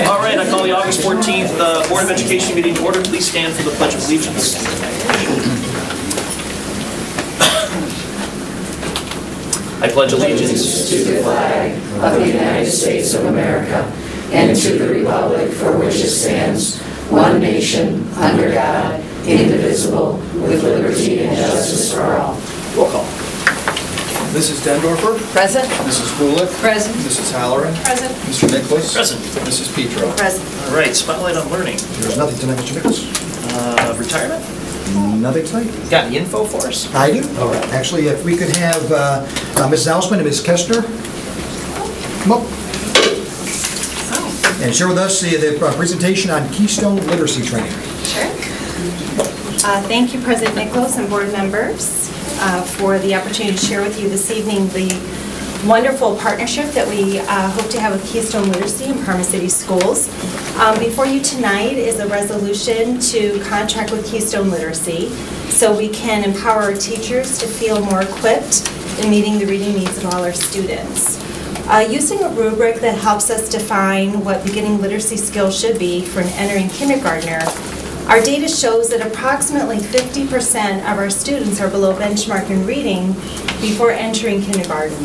All right, I call the August 14th Board of Education meeting to order. Please stand for the Pledge of Allegiance. I pledge allegiance to the flag of the United States of America and to the republic for which it stands, one nation, under God, indivisible, with liberty and justice for all. Roll call. Mrs. Dendorfer? Present. Mrs. Kulik? Present. Mrs. Halloran? Present. Mr. Nicholas? Present. Mrs. Petro? Present. All right, spotlight on learning. There's nothing tonight, Mr. Nicholas? Retirement? Nothing tonight? Got any info for us? I do. All right. Actually, if we could have Mrs. Hausman and Ms. Kestner come up and share with us the presentation on Keystone Literacy Training. Sure. Thank you, President Nicholas and board members, for the opportunity to share with you this evening the wonderful partnership that we hope to have with Keystone Literacy in Parma City Schools. Before you tonight is a resolution to contract with Keystone Literacy so we can empower our teachers to feel more equipped in meeting the reading needs of all our students. Using a rubric that helps us define what beginning literacy skills should be for an entering kindergartner, our data shows that approximately 50% of our students are below benchmark in reading before entering kindergarten.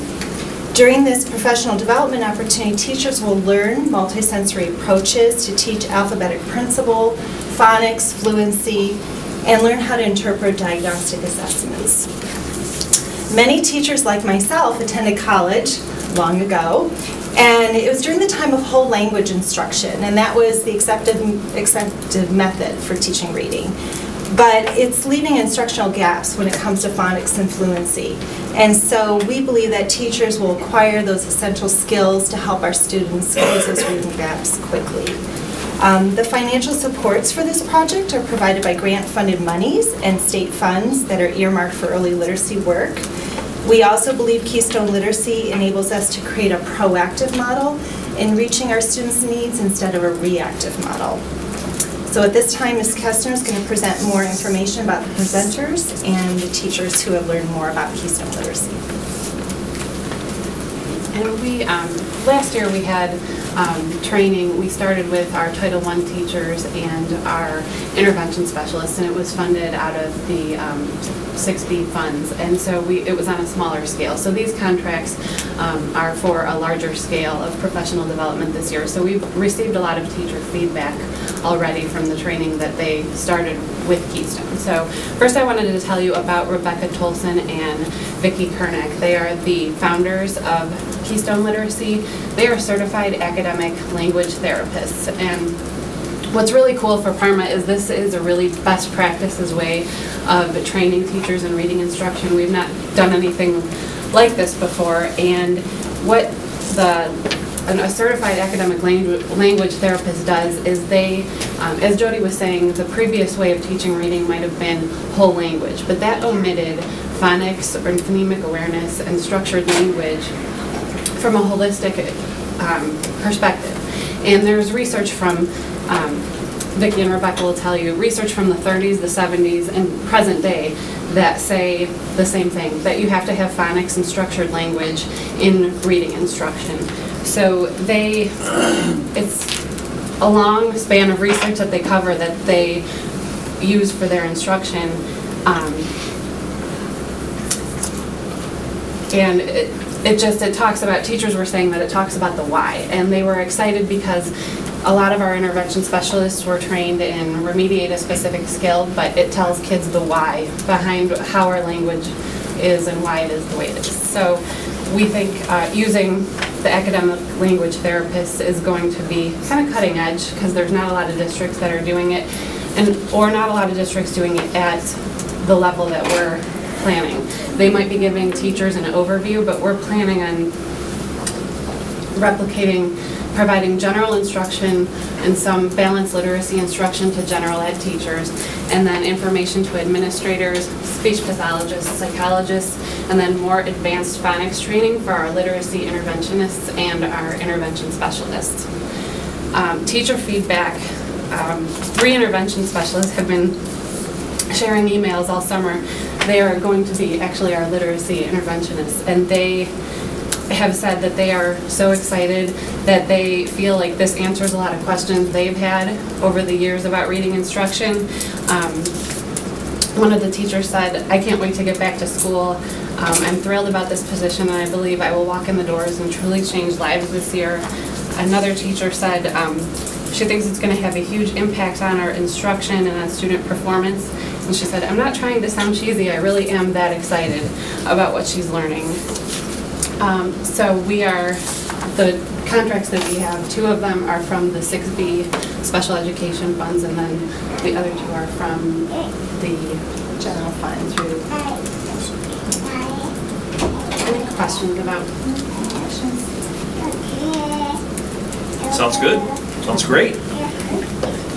During this professional development opportunity, teachers will learn multisensory approaches to teach alphabetic principle, phonics, fluency, and learn how to interpret diagnostic assessments. Many teachers like myself attended college long ago, and it was during the time of whole language instruction, and that was the accepted method for teaching reading. But it's leaving instructional gaps when it comes to phonics and fluency. And so we believe that teachers will acquire those essential skills to help our students close those reading gaps quickly. The financial supports for this project are provided by grant-funded monies and state funds that are earmarked for early literacy work. We also believe Keystone Literacy enables us to create a proactive model in reaching our students' needs instead of a reactive model. So at this time, Ms. Kestner is going to present more information about the presenters and the teachers who have learned more about Keystone Literacy. And we, last year we had training. We started with our Title I teachers and our intervention specialists, and it was funded out of the 6B funds, and so it was on a smaller scale. So these contracts are for a larger scale of professional development this year. So we've received a lot of teacher feedback already from the training that they started with Keystone. So first I wanted to tell you about Rebecca Tolson and Vicki Kernick. They are the founders of Keystone Literacy. They are certified academic language therapists, and what's really cool for Parma is this is a really best practices way of training teachers in reading instruction. We've not done anything like this before, and what a certified academic language therapist does is they, as Jody was saying, the previous way of teaching reading might have been whole language, but that omitted phonics or phonemic awareness and structured language from a holistic perspective. And there's research from Vicki and Rebecca will tell you, research from the 30s, the 70s, and present day that say the same thing, that you have to have phonics and structured language in reading instruction. So it's a long span of research that they cover that they use for their instruction. And it talks about, teachers were saying that it talks about the why, and they were excited because a lot of our intervention specialists were trained in remediate a specific skill, but it tells kids the why behind how our language is and why it is the way it is. So we think using the academic language therapist is going to be kind of cutting edge, because there's not a lot of districts that are doing it, or not a lot of districts doing it at the level that we're planning. They might be giving teachers an overview, but we're planning on providing general instruction and some balanced literacy instruction to general ed teachers, and then information to administrators, speech pathologists, psychologists, and then more advanced phonics training for our literacy interventionists and our intervention specialists. Teacher feedback. 3 intervention specialists have been sharing emails all summer. They are going to be actually our literacy interventionists, and they have said that they are so excited that they feel like this answers a lot of questions they've had over the years about reading instruction. One of the teachers said, "I can't wait to get back to school. I'm thrilled about this position, and I believe I will walk in the doors and truly change lives this year." Another teacher said she thinks it's going to have a huge impact on our instruction and on student performance. And she said, "I'm not trying to sound cheesy, I really am that excited about what she's learning." So we are, the contracts that we have, 2 of them are from the 6B special education funds, and then the other 2 are from the general fund through. Any questions about? Sounds good. Sounds great.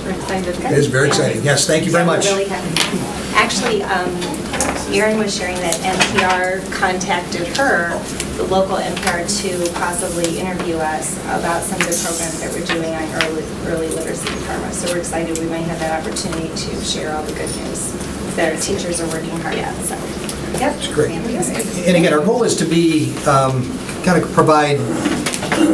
We're excited. It is very exciting. Yes, thank you very much. Really happy. Actually, Erin was sharing that NPR contacted her, the local NPR, to possibly interview us about some of the programs that we're doing on early literacy in Parma. So we're excited we might have that opportunity to share all the good news that our teachers are working hard at. So, yep. It's great. Fantastic. And again, our goal is to be, kind of provide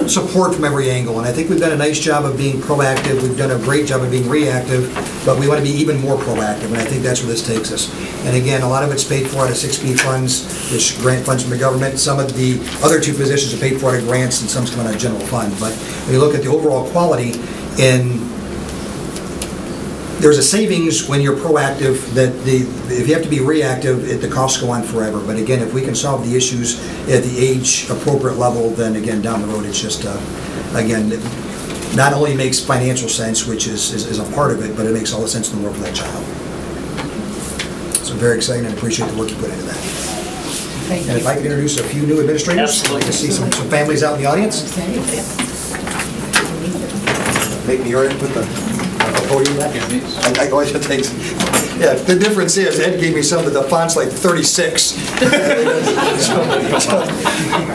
support from every angle, and I think we've done a nice job of being proactive. We've done a great job of being reactive, but we want to be even more proactive, and I think that's where this takes us. And again, a lot of it's paid for out of 6B funds. There's grant funds from the government. Some of the other 2 positions are paid for out of grants, and some's coming out of general fund. But when you look at the overall quality, there's a savings when you're proactive that if you have to be reactive, the costs go on forever. But again, if we can solve the issues at the age appropriate level, then again, down the road, it's just, again, it not only makes financial sense, which is a part of it, but it makes all the sense in the world for that child. So very exciting, and appreciate the work you put into that. Thank you. And if I could introduce a few new administrators. Absolutely. I'd like to see some families out in the audience. Make me already put the podium back. I go ahead and thanks. Yeah, the difference is Ed gave me some of the fonts like 36. so,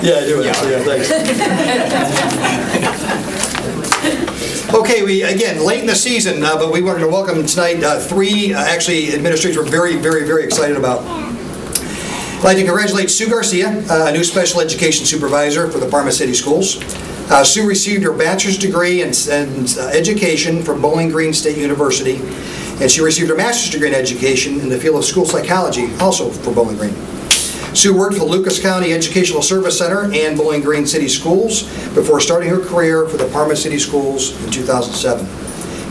yeah, I do it. So, yeah, thanks. Okay, we again late in the season, but we wanted to welcome tonight 3 actually administrators we're very, very, very excited about. I'd like to congratulate Sue Garcia, a new special education supervisor for the Parma City Schools. Sue received her bachelor's degree in education from Bowling Green State University, and she received her master's degree in education in the field of school psychology, also from Bowling Green. Sue worked for the Lucas County Educational Service Center and Bowling Green City Schools before starting her career for the Parma City Schools in 2007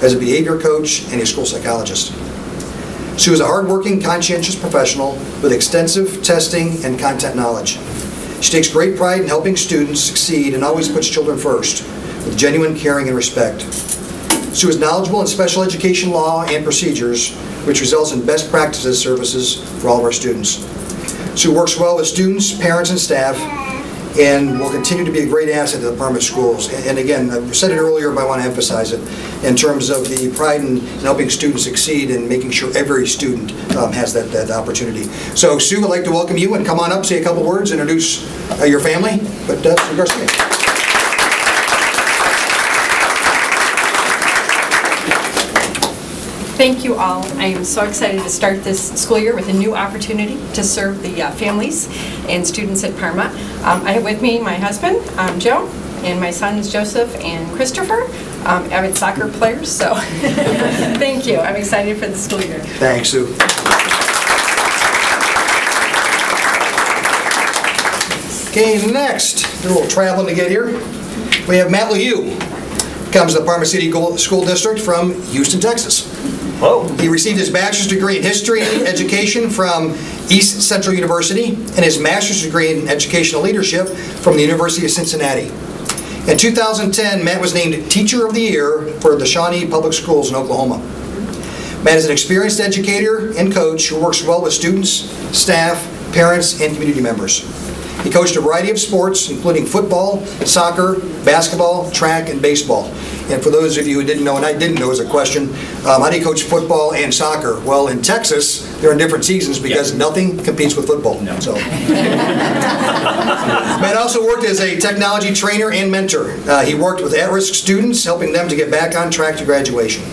as a behavior coach and a school psychologist. Sue is a hardworking, conscientious professional with extensive testing and content knowledge. She takes great pride in helping students succeed and always puts children first, with genuine caring and respect. Sue is knowledgeable in special education law and procedures, which results in best practices services for all of our students. Sue works well with students, parents, and staff, and will continue to be a great asset to the Parma schools. And again, I've said it earlier, but I want to emphasize it in terms of the pride in helping students succeed and making sure every student has that opportunity. So Sue, I'd like to welcome you and come on up, say a couple words, introduce your family. But Sue Garcia. Thank you all. I am so excited to start this school year with a new opportunity to serve the families and students at Parma. I have with me my husband, Joe, and my sons, Joseph and Christopher, avid soccer players, so thank you. I'm excited for the school year. Thanks, Sue. Okay, next, a little traveling to get here. We have Matt LeHue. Comes to the Parma City School District from Houston, Texas. Whoa. He received his bachelor's degree in history and education from East Central University and his master's degree in educational leadership from the University of Cincinnati. In 2010, Matt was named Teacher of the Year for the Shawnee Public Schools in Oklahoma. Matt is an experienced educator and coach who works well with students, staff, parents, and community members. He coached a variety of sports, including football, soccer, basketball, track, and baseball. And for those of you who didn't know, and I didn't know as a question, how do you coach football and soccer? Well, in Texas, they're in different seasons because nothing competes with football. No. So. Matt also worked as a technology trainer and mentor. He worked with at-risk students, helping them to get back on track to graduation.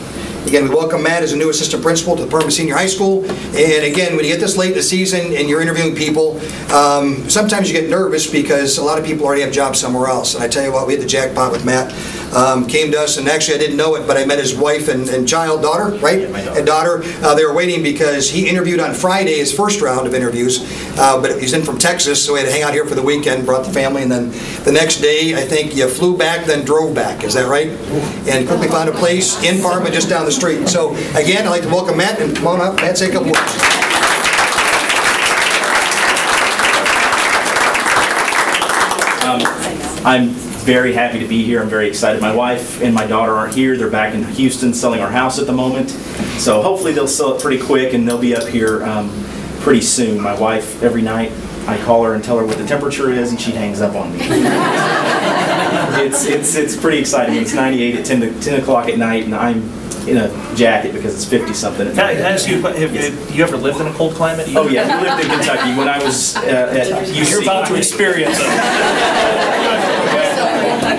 Again, we welcome Matt as a new assistant principal to the Parma Senior High School. And again, when you get this late in the season and you're interviewing people, sometimes you get nervous because a lot of people already have jobs somewhere else. And I tell you what, we had the jackpot with Matt. Came to us, and actually I didn't know it, but I met his wife and daughter, right? Yeah, my daughter. And daughter. They were waiting because he interviewed on Friday, his first round of interviews, but he's in from Texas, so we had to hang out here for the weekend, brought the family, and then the next day, I think you flew back, then drove back. Is that right? And quickly found a place in Parma just down the street. So again, I'd like to welcome Matt, and come on up. Matt, say a couple words. I'm very happy to be here. I'm very excited. My wife and my daughter aren't here. They're back in Houston selling our house at the moment. So hopefully they'll sell it pretty quick and they'll be up here pretty soon. My wife, every night, I call her and tell her what the temperature is and she hangs up on me. It's pretty exciting. It's 98 at 10 o'clock at night and I'm in a jacket because it's 50-something. Can I ask you, have you ever lived in a cold climate? Oh yeah, we lived in Kentucky when I was at UC. You're about to experience it.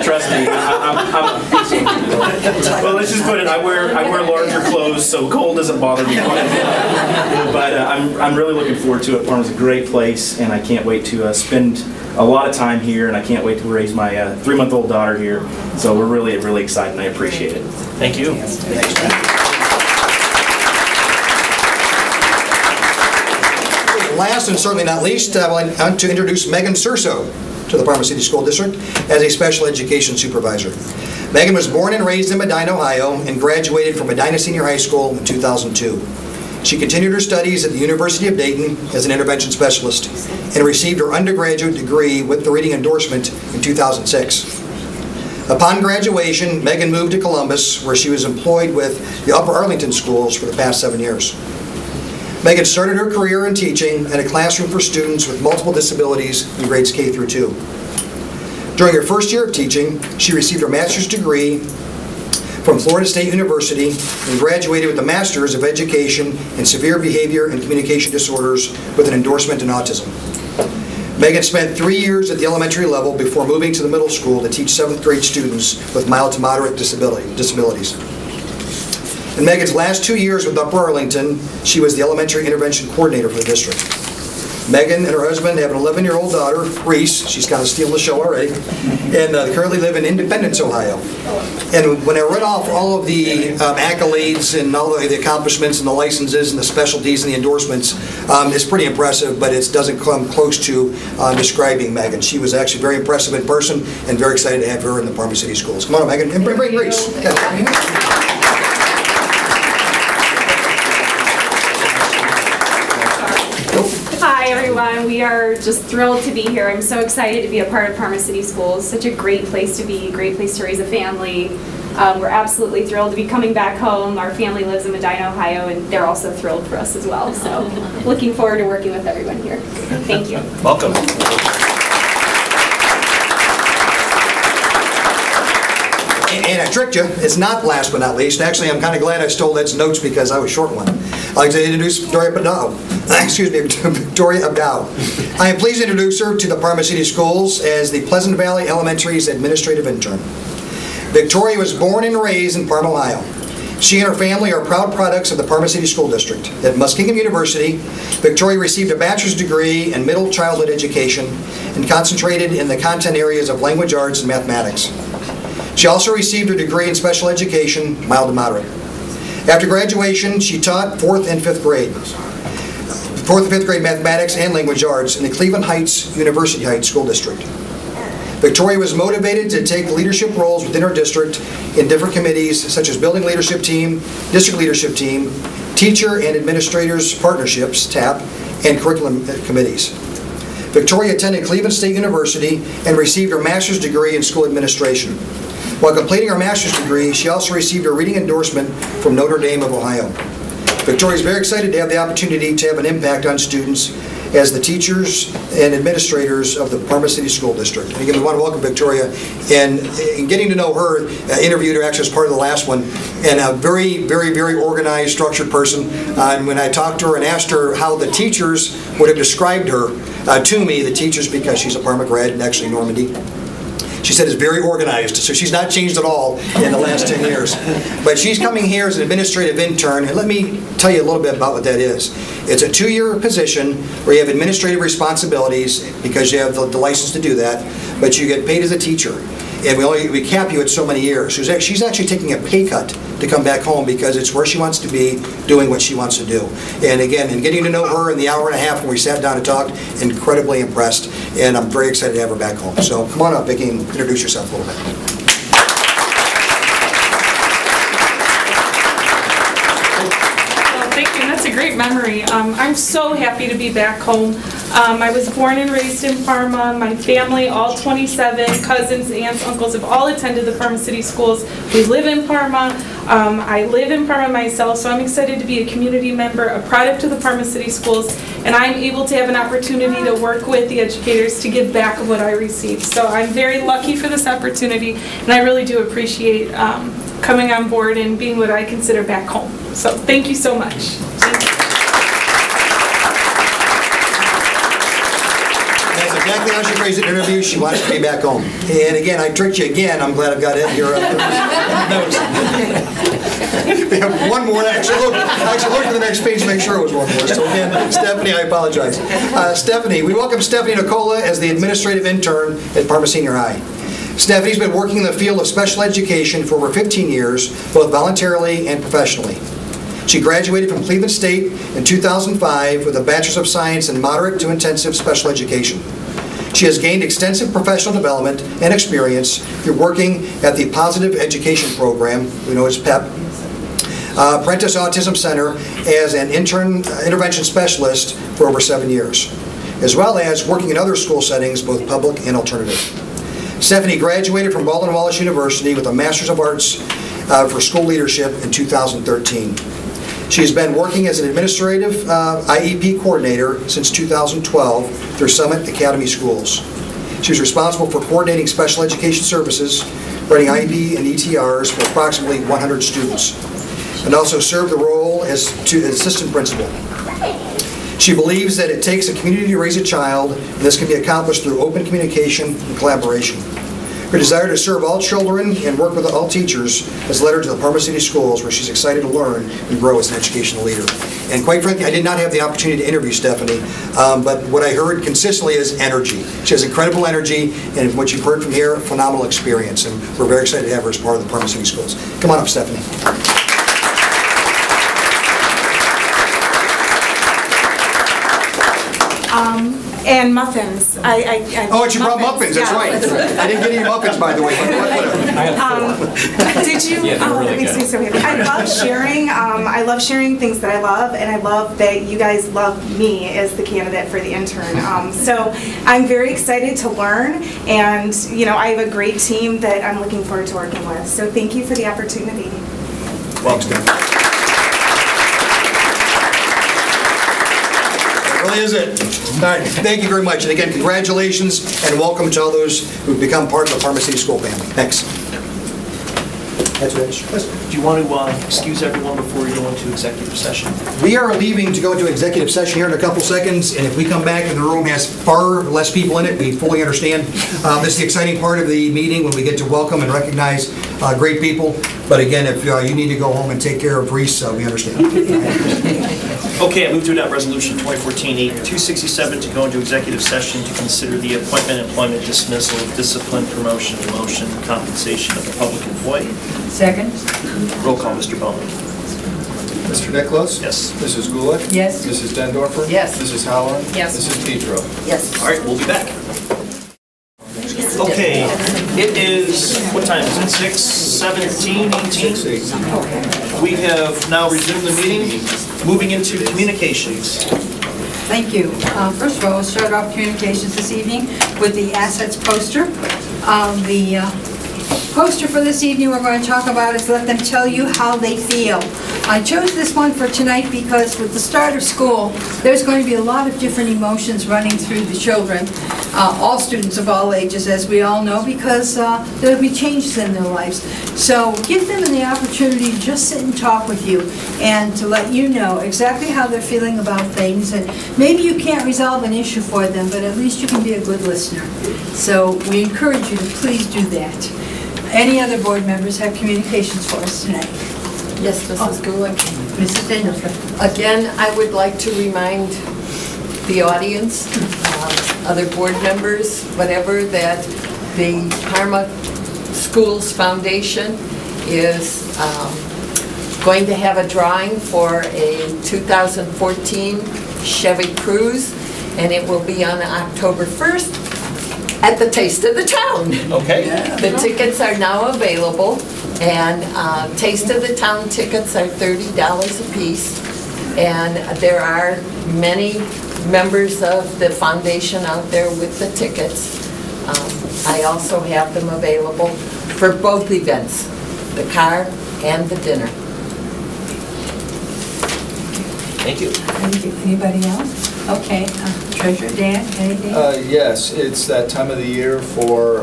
Trust me, well, let's just put it, I wear larger clothes, so cold doesn't bother me quite a bit. But I'm really looking forward to it. Parma's a great place, and I can't wait to spend a lot of time here, and I can't wait to raise my 3-month-old daughter here. So we're really, really excited, and I appreciate it. Thank you. Thanks, Last and certainly not least, I want to introduce Megan Surso to the Parma City School District as a special education supervisor. Megan was born and raised in Medina, Ohio, and graduated from Medina Senior High School in 2002. She continued her studies at the University of Dayton as an intervention specialist and received her undergraduate degree with the reading endorsement in 2006. Upon graduation, Megan moved to Columbus, where she was employed with the Upper Arlington schools for the past 7 years. Megan started her career in teaching in a classroom for students with multiple disabilities in grades K through 2. During her first year of teaching, she received her master's degree from Florida State University and graduated with a Master's of Education in Severe Behavior and Communication Disorders with an endorsement in autism. Megan spent 3 years at the elementary level before moving to the middle school to teach 7th grade students with mild to moderate disabilities. In Megan's last 2 years with Upper Arlington, she was the elementary intervention coordinator for the district. Megan and her husband have an 11-year-old daughter, Reese. She's kind of stealing the show already. And they currently live in Independence, Ohio. And when I read off all of the accolades and all of the accomplishments and the licenses and the specialties and the endorsements, it's pretty impressive, but it doesn't come close to describing Megan. She was actually very impressive in person and very excited to have her in the Parma City Schools. Come on, Megan, and bring Reese. Hi everyone, we are just thrilled to be here. I'm so excited to be a part of Parma City Schools. Such a great place to be, great place to raise a family. We're absolutely thrilled to be coming back home. Our family lives in Medina, Ohio, and they're also thrilled for us as well. So looking forward to working with everyone here. Thank you. Welcome. And I tricked you. It's not last but not least. Actually, I'm kind of glad I stole Ed's notes because I was short one. I'd like to introduce Victoria Abdow. Victoria Abdow. I am pleased to introduce her to the Parma City Schools as the Pleasant Valley Elementary's administrative intern. Victoria was born and raised in Parma, Ohio. She and her family are proud products of the Parma City School District. At Muskingum University, Victoria received a bachelor's degree in middle childhood education and concentrated in the content areas of language arts and mathematics. She also received her degree in special education, mild to moderate. After graduation, she taught 4th and 5th grade. 4th and 5th grade mathematics and language arts in the Cleveland Heights, University Heights School District. Victoria was motivated to take leadership roles within her district in different committees such as building leadership team, district leadership team, teacher and administrators partnerships, TAP, and curriculum committees. Victoria attended Cleveland State University and received her master's degree in school administration. While completing her master's degree, she also received a reading endorsement from Notre Dame of Ohio. Victoria is very excited to have the opportunity to have an impact on students as the teachers and administrators of the Parma City School District. And again, we want to welcome Victoria. And in getting to know her, interviewed her actually as part of the last one, and a very, very, very organized, structured person. And when I talked to her and asked her how the teachers would have described her to me, the teachers, because she's a Parma grad and actually Normandy, she said is very organized, so she's not changed at all in the last 10 years. But she's coming here as an administrative intern, and let me tell you a little bit about what that is. It's a 2-year position where you have administrative responsibilities because you have the license to do that, but you get paid as a teacher. And we cap you at so many years. She's actually taking a pay cut to come back home because it's where she wants to be, doing what she wants to do. And again, in getting to know her in the hour and a half when we sat down and talked, incredibly impressed. And I'm very excited to have her back home. So come on up, Vicki, and introduce yourself a little bit. A great memory. I'm so happy to be back home. I was born and raised in Parma. My family, all 27 cousins, aunts, uncles, have all attended the Parma City Schools. We live in Parma. I live in Parma myself, so I'm excited to be a community member, a product of the Parma City Schools, and I'm able to have an opportunity to work with the educators to give back of what I received. So I'm very lucky for this opportunity, and I really do appreciate coming on board and being what I consider back home. So thank you so much. That's exactly how she phrased it in the interview. She wants to be back home. And again, I tricked you again. I'm glad I've got it here. We have one more. Actually, look at the next page to make sure it was one more. So again, Stephanie, I apologize. Stephanie, we welcome Stephanie Nicola as the administrative intern at Parma Senior High. Stephanie's been working in the field of special education for over 15 years, both voluntarily and professionally. She graduated from Cleveland State in 2005 with a Bachelor's of Science in Moderate to Intensive Special Education. She has gained extensive professional development and experience through working at the Positive Education Program, we know as PEP, Apprentice Autism Center as an intervention specialist for over 7 years, as well as working in other school settings, both public and alternative. Stephanie graduated from Baldwin Wallace University with a Master's of Arts for School Leadership in 2013. She has been working as an administrative IEP coordinator since 2012 through Summit Academy Schools. She was responsible for coordinating special education services, running IEP and ETRs for approximately 100 students, and also served the role as assistant principal. She believes that it takes a community to raise a child, and this can be accomplished through open communication and collaboration. Her desire to serve all children and work with all teachers has led her to the Parma City Schools, where she's excited to learn and grow as an educational leader. And quite frankly, I did not have the opportunity to interview Stephanie, but what I heard consistently is energy. She has incredible energy, and what you've heard from here, phenomenal experience. And we're very excited to have her as part of the Parma City Schools. Come on up, Stephanie. And muffins. Oh, and you brought muffins, that's right. I didn't get any muffins, by the way. Did you? That makes me so happy. I love sharing. I love sharing things that I love, and I love that you guys love me as the candidate for the intern. So I'm very excited to learn, and I have a great team that I'm looking forward to working with. So thank you for the opportunity. Thanks, Stephanie. Really is it. All right, thank you very much. And again, congratulations and welcome to all those who've become part of the Parma City School family. Thanks. That's Rich. Do you want to excuse everyone before we go into executive session? We are leaving to go into executive session here in a couple seconds, and if we come back and the room has far less people in it, we fully understand. This is the exciting part of the meeting when we get to welcome and recognize great people. But again, if you need to go home and take care of Reese, we understand. Okay, I move to adopt Resolution 2014-267 to go into executive session to consider the appointment, employment, dismissal, discipline, promotion, demotion, compensation of a public employee. Second. Roll call, Mr. Bowman. Mr. Nicholas? Yes. Mrs. Gulick? Yes. Mrs. Dendorfer? Yes. Mrs. Howland? Yes. Mrs. Petro? Yes. All right, we'll be back. Okay, it is, what time is it? 6:17, 18? 6:18. We have now resumed the meeting, moving into communications. Thank you. First of all, we'll start off communications this evening with the assets poster. The poster for this evening we're going to talk about is let them tell you how they feel. I chose this one for tonight because with the start of school, there's going to be a lot of different emotions running through the children, all students of all ages, as we all know, because there'll be changes in their lives. So give them the opportunity to just sit and talk with you and to let you know exactly how they're feeling about things. And maybe you can't resolve an issue for them, but at least you can be a good listener. So we encourage you to please do that. Any other board members have communications for us tonight? Yes, Mrs. Gulick. Mrs. Danielson. Again, I would like to remind the audience, other board members, whatever, that the Parma Schools Foundation is going to have a drawing for a 2014 Chevy Cruze, and it will be on October 1st at the Taste of the Town. Okay. The tickets are now available, and Taste of the Town tickets are $30 a piece, and there are many members of the foundation out there with the tickets. I also have them available for both events, the car and the dinner. Thank you. Thank you. Anybody else? Okay. Treasurer Dan, anything? Yes, it's that time of the year for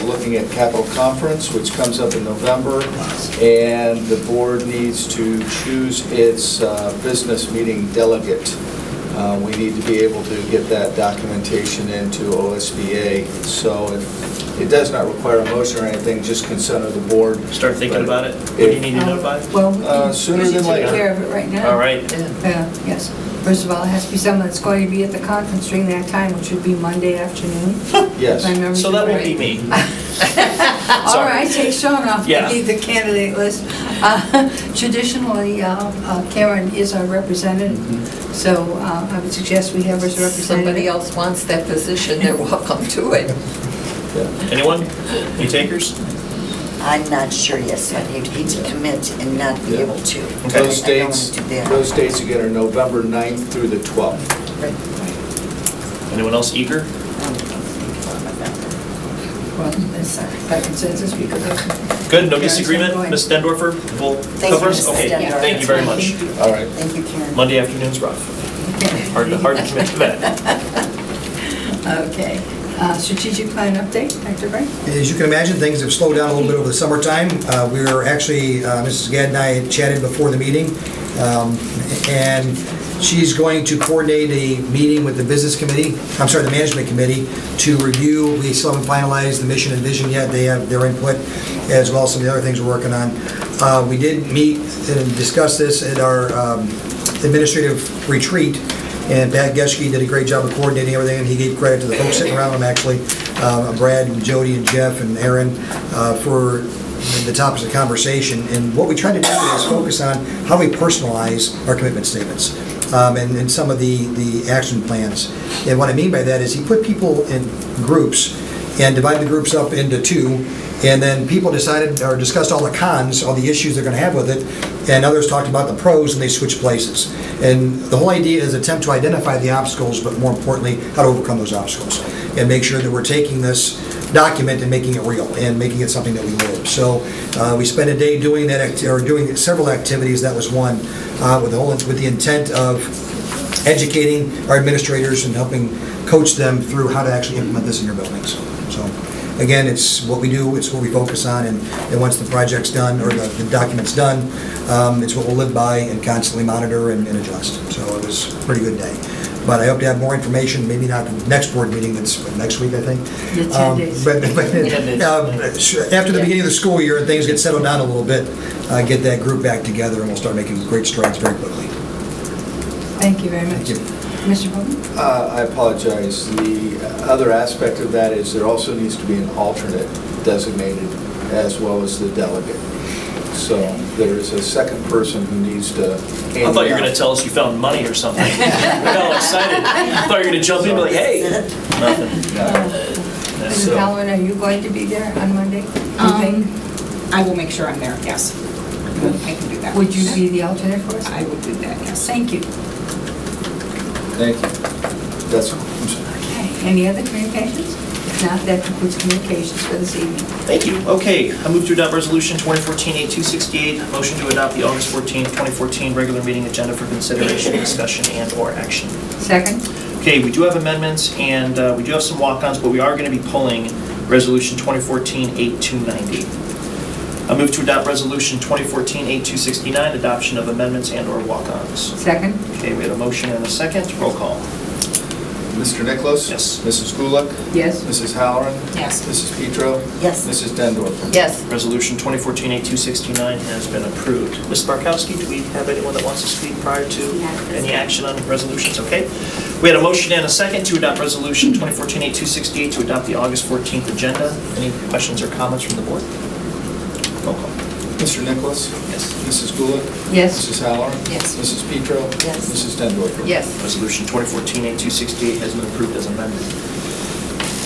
looking at Capital Conference, which comes up in November, and the board needs to choose its business meeting delegate. We need to be able to get that documentation into OSBA, so if it does not require a motion or anything, just consent of the board. Start thinking about it. What do you need to notify? Well, sooner we than should take later. care of it right now. All right. Yes. First of all, it has to be someone that's going to be at the conference during that time, which would be Monday afternoon. Yes. If I remember So that won't correctly. be me. All right, take Sean off Yeah. the candidate list. Traditionally, Karen is our representative, so I would suggest we have her as a If representative. somebody else wants that position, they're welcome to it. Anyone? Any takers? I'm not sure yet, so I'd hate to commit and not be able to. Okay. Those dates again are November 9th through the 12th. Anyone else eager? Well, it's by consensus, we could have. Good, no Karen's disagreement? going. Ms. Dendorfer, will Thank cover you, us? Mrs. Okay, Dendorfer. thank you very much. All right. Thank you, Karen. Monday afternoon's rough. Hard to commit to that. Okay. Strategic plan update, Dr. Bright? As you can imagine, things have slowed down a little bit over the summertime. We were actually, Mrs. Gadd and I had chatted before the meeting, and she's going to coordinate a meeting with the business committee, the management committee, to review. We still haven't finalized the mission and vision yet. They have their input, as well as some of the other things we're working on. We did meet and discuss this at our administrative retreat, and Pat Geschke did a great job of coordinating everything, and he gave credit to the folks sitting around him, actually, Brad and Jody and Jeff and Aaron, for the topics of conversation. And what we try to do is focus on how we personalize our commitment statements and some of the action plans. And what I mean by that is he put people in groups and divided the groups up into two, and then people decided or discussed all the cons, all the issues they're going to have with it, and others talked about the pros, and they switched places. And the whole idea is attempt to identify the obstacles, but more importantly, how to overcome those obstacles, and make sure that we're taking this document and making it real, and making it something that we live. So we spent a day doing that, or doing several activities. That was one, with the intent of educating our administrators and helping coach them through how to actually implement this in your buildings. So again, it's what we do, it's what we focus on, and once the project's done, or the document's done, it's what we'll live by and constantly monitor and adjust. So it was a pretty good day. But I hope to have more information, maybe not the next board meeting, that's next week, I think. Yeah, 10 days. But after the beginning of the school year and things get settled down a little bit, get that group back together, and we'll start making great strides very quickly. Thank you very much. Thank you. Mr. Bowman? I apologize. The other aspect of that is there also needs to be an alternate designated as well as the delegate. So there is a second person who needs to. I thought you were going to tell us you found money or something. I got all excited. I thought you were going to jump in and be like, hey. Nothing. Mrs. Halloran, are you going to be there on Monday? I will make sure I'm there, yes. I can do that. Would you be the alternate for us? I will do that, yes. Thank you. Thank you. That's all. I'm sorry. Okay. Any other communications? If not, that concludes communications for this evening. Thank you. Okay, I move to adopt Resolution 2014-8268, motion to adopt the August 14, 2014 regular meeting agenda for consideration, discussion, and/or action. Second. Okay, we do have amendments, and we do have some walk-ons, but we are going to be pulling Resolution 2014-8290. I move to adopt Resolution 2014-8269, adoption of amendments and/or walk-ons. Second. Okay, we have a motion and a second. Roll call. Mr. Nicholas? Yes. Mrs. Gulick? Yes. Mrs. Halloran? Yes. Mrs. Petro? Yes. Mrs. Dendorfer? Yes. Resolution 2014-8269 has been approved. Ms. Barkowski, do we have anyone that wants to speak prior to any action on resolutions? Okay. We had a motion and a second to adopt Resolution 2014-8268 to adopt the August 14th agenda. Any questions or comments from the board? Roll call. Mr. Nicholas? Yes. Mrs. Gulick? Yes. Mrs. Halloran? Yes. Mrs. Petro? Yes. Mrs. Dendorfer? Yes. Resolution 2014-8268 has been approved as amended.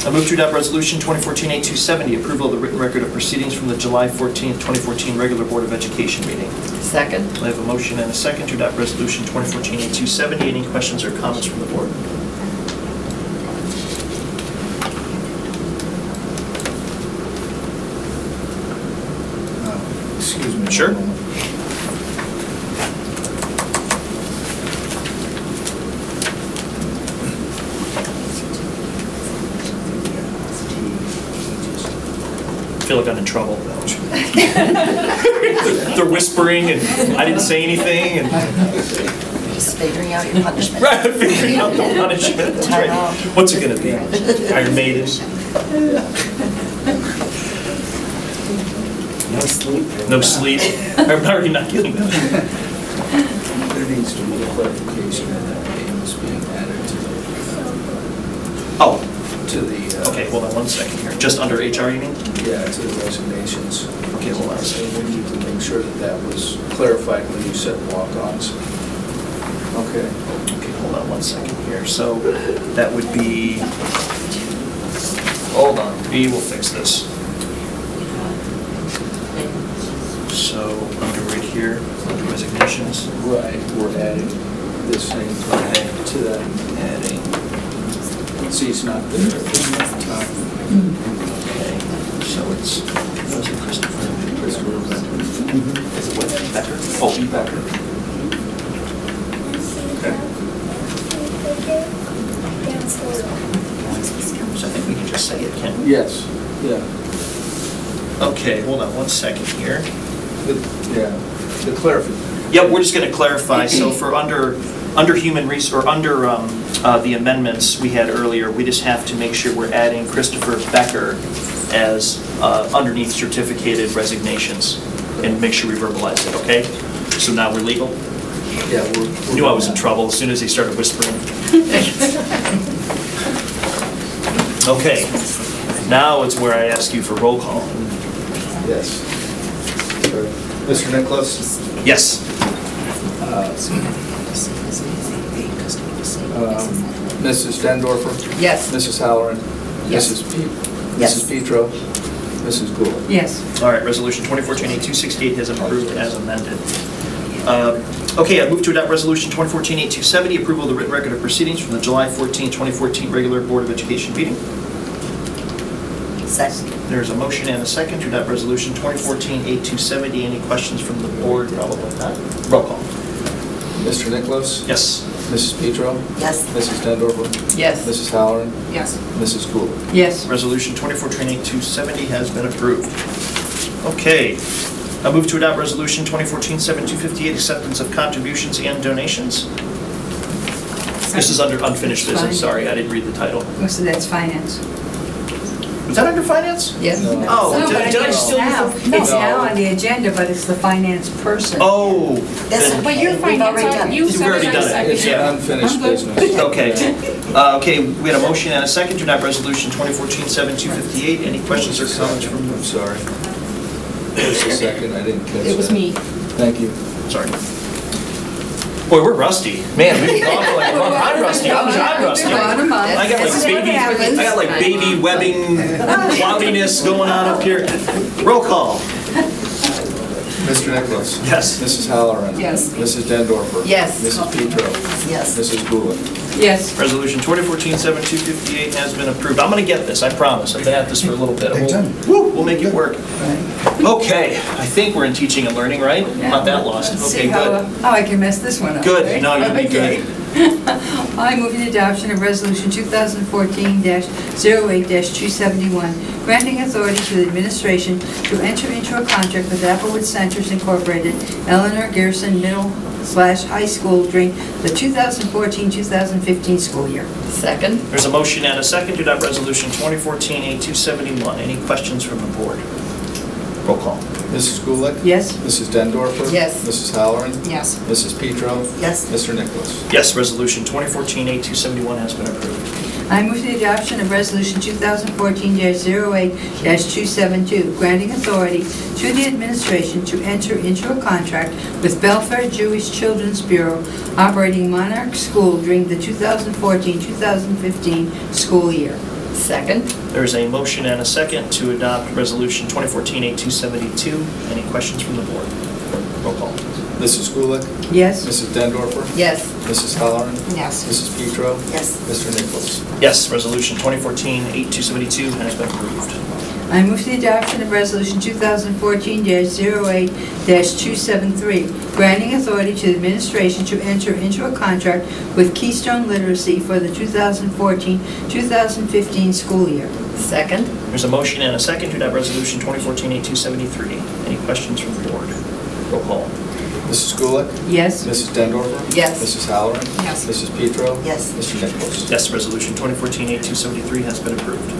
I move to adopt Resolution 2014-8270, approval of the written record of proceedings from the July 14th, 2014 regular Board of Education meeting. Second. I have a motion and a second to adopt Resolution 2014-8270. Any questions or comments from the board? Excuse me. Sure. one moment. I feel like I'm in trouble. They're whispering, and I didn't say anything. And Just figuring out your punishment. right, figuring out the punishment. That's right. What's it going to be? Iron Maiden? No sleep. No sleep? I'm already not getting that. There needs to be a clarification that that name is being added Oh, to the, okay, hold on one second here. Just under HR, you mean? yeah, to the resignations. Okay, hold on a second. And we need to make sure that that was clarified when you said walk-ons. Okay. Okay, hold on one second here. So that would be, hold on, we will fix this. So under right here, under resignations. Right, we're adding this thing to that. Adding. See, it's not there at this time. Okay, so it's, was it Christopher? Christopher Becker. Is it what, Becker? Oh, Becker. Okay. So I think we can just say it, can't we? Yes, yeah. Okay, hold on one second here. The clarification. Yep, we're just going to clarify. So for under human resource, or under the amendments we had earlier, we just have to make sure we're adding Christopher Becker as underneath certificated resignations and make sure we verbalize it, okay? So now we're legal? Yeah, I knew I was in trouble as soon as he started whispering. Okay, now it's where I ask you for roll call. Yes. Mr. Nicholas? Yes. Mrs. Dendorfer? Yes. Mrs. Halloran? Yes. Mrs. Petro? Mrs. Gould? Yes. All right, Resolution 2014-8268 has approved as amended. Okay, I move to adopt Resolution 2014-8270, approval of the written record of proceedings from the July 14, 2014 regular Board of Education meeting. Second. There's a motion and a second to adopt Resolution 2014-8270. Any questions from the board? Probably not. Roll call. Mr. Nicholas? Yes. Mrs. Petro? Yes. Mrs. Dendorfer? Yes. Mrs. Halloran? Yes. Mrs. Gould? Yes. Resolution 2014-8270 has been approved. Okay. I move to adopt Resolution 2014-7258, acceptance of contributions and donations. This is under unfinished business. Sorry, I didn't read the title. So that's finance. Was that under finance? Yes. No. Oh, No, but did I it's steal you now- from? It's now on the agenda, but it's the finance person. Oh. That's then- okay. But you're fine, We've already it's all- done it. you You've said already it, I done it. seconded It's it. an unfinished I'm good. business. Okay. Okay, we had a motion and a second to adopt Resolution 2014-7258. Any questions or comments from I'm sorry. Just a second, I didn't catch that. It was me. Thank you. Sorry. Boy, we're rusty. Man, we've been gone for like a month. I'm rusty. I'm rusty. I got like baby webbing cloudiness going on up here. Roll call. Mr. Nicholas? Yes. Mrs. Halloran? Yes. Mrs. Dendorfer? Yes. Mrs. Petro? Yes. Mrs. Gulick? Yes. Resolution 2014-7258 has been approved. I'm going to get this, I promise. I've been at this for a little bit. We'll make it work. Okay, I think we're in teaching and learning, right? Not that lost. Let's Okay, see good. how I can mess this one up. Good. right? No, you'll be Okay. I move the adoption of Resolution 2014-08-271, granting authority to the administration to enter into a contract with Applewood Centers Incorporated, Eleanor Garrison Middle/High School during the 2014-2015 school year. Second? There's a motion and a second to adopt Resolution 2014-8271. Any questions from the board? Roll call. Mrs. Gulick? Yes. Mrs. Dendorfer? Yes. Mrs. Halloran? Yes. Mrs. Petro? Yes. Mr. Nicholas? Yes, Resolution 2014-8271 has been approved. I move the adoption of Resolution 2014-08-272, granting authority to the administration to enter into a contract with Belfair Jewish Children's Bureau operating Monarch School during the 2014-2015 school year. Second? There's a motion and a second to adopt Resolution 2014-8272. Any questions from the board? Roll call. Mrs. Gulick? Yes. Mrs. Dendorfer? Yes. Mrs. Halloran? Yes. Mrs. Petro? Yes. Mr. Nicholas? Yes, Resolution 2014-8272 has been approved. I move the adoption of Resolution 2014-08-273, granting authority to the administration to enter into a contract with Keystone Literacy for the 2014-2015 school year. Second? There's a motion and a second to adopt Resolution 2014-8273. Any questions from the board? Roll call. Mrs. Gulick? Yes. Mrs. Dendorfer? Yes. Mrs. Halloran? Yes. Mrs. Petro? Yes. Mr. Nicholas? Yes, Resolution 2014-8273 has been approved.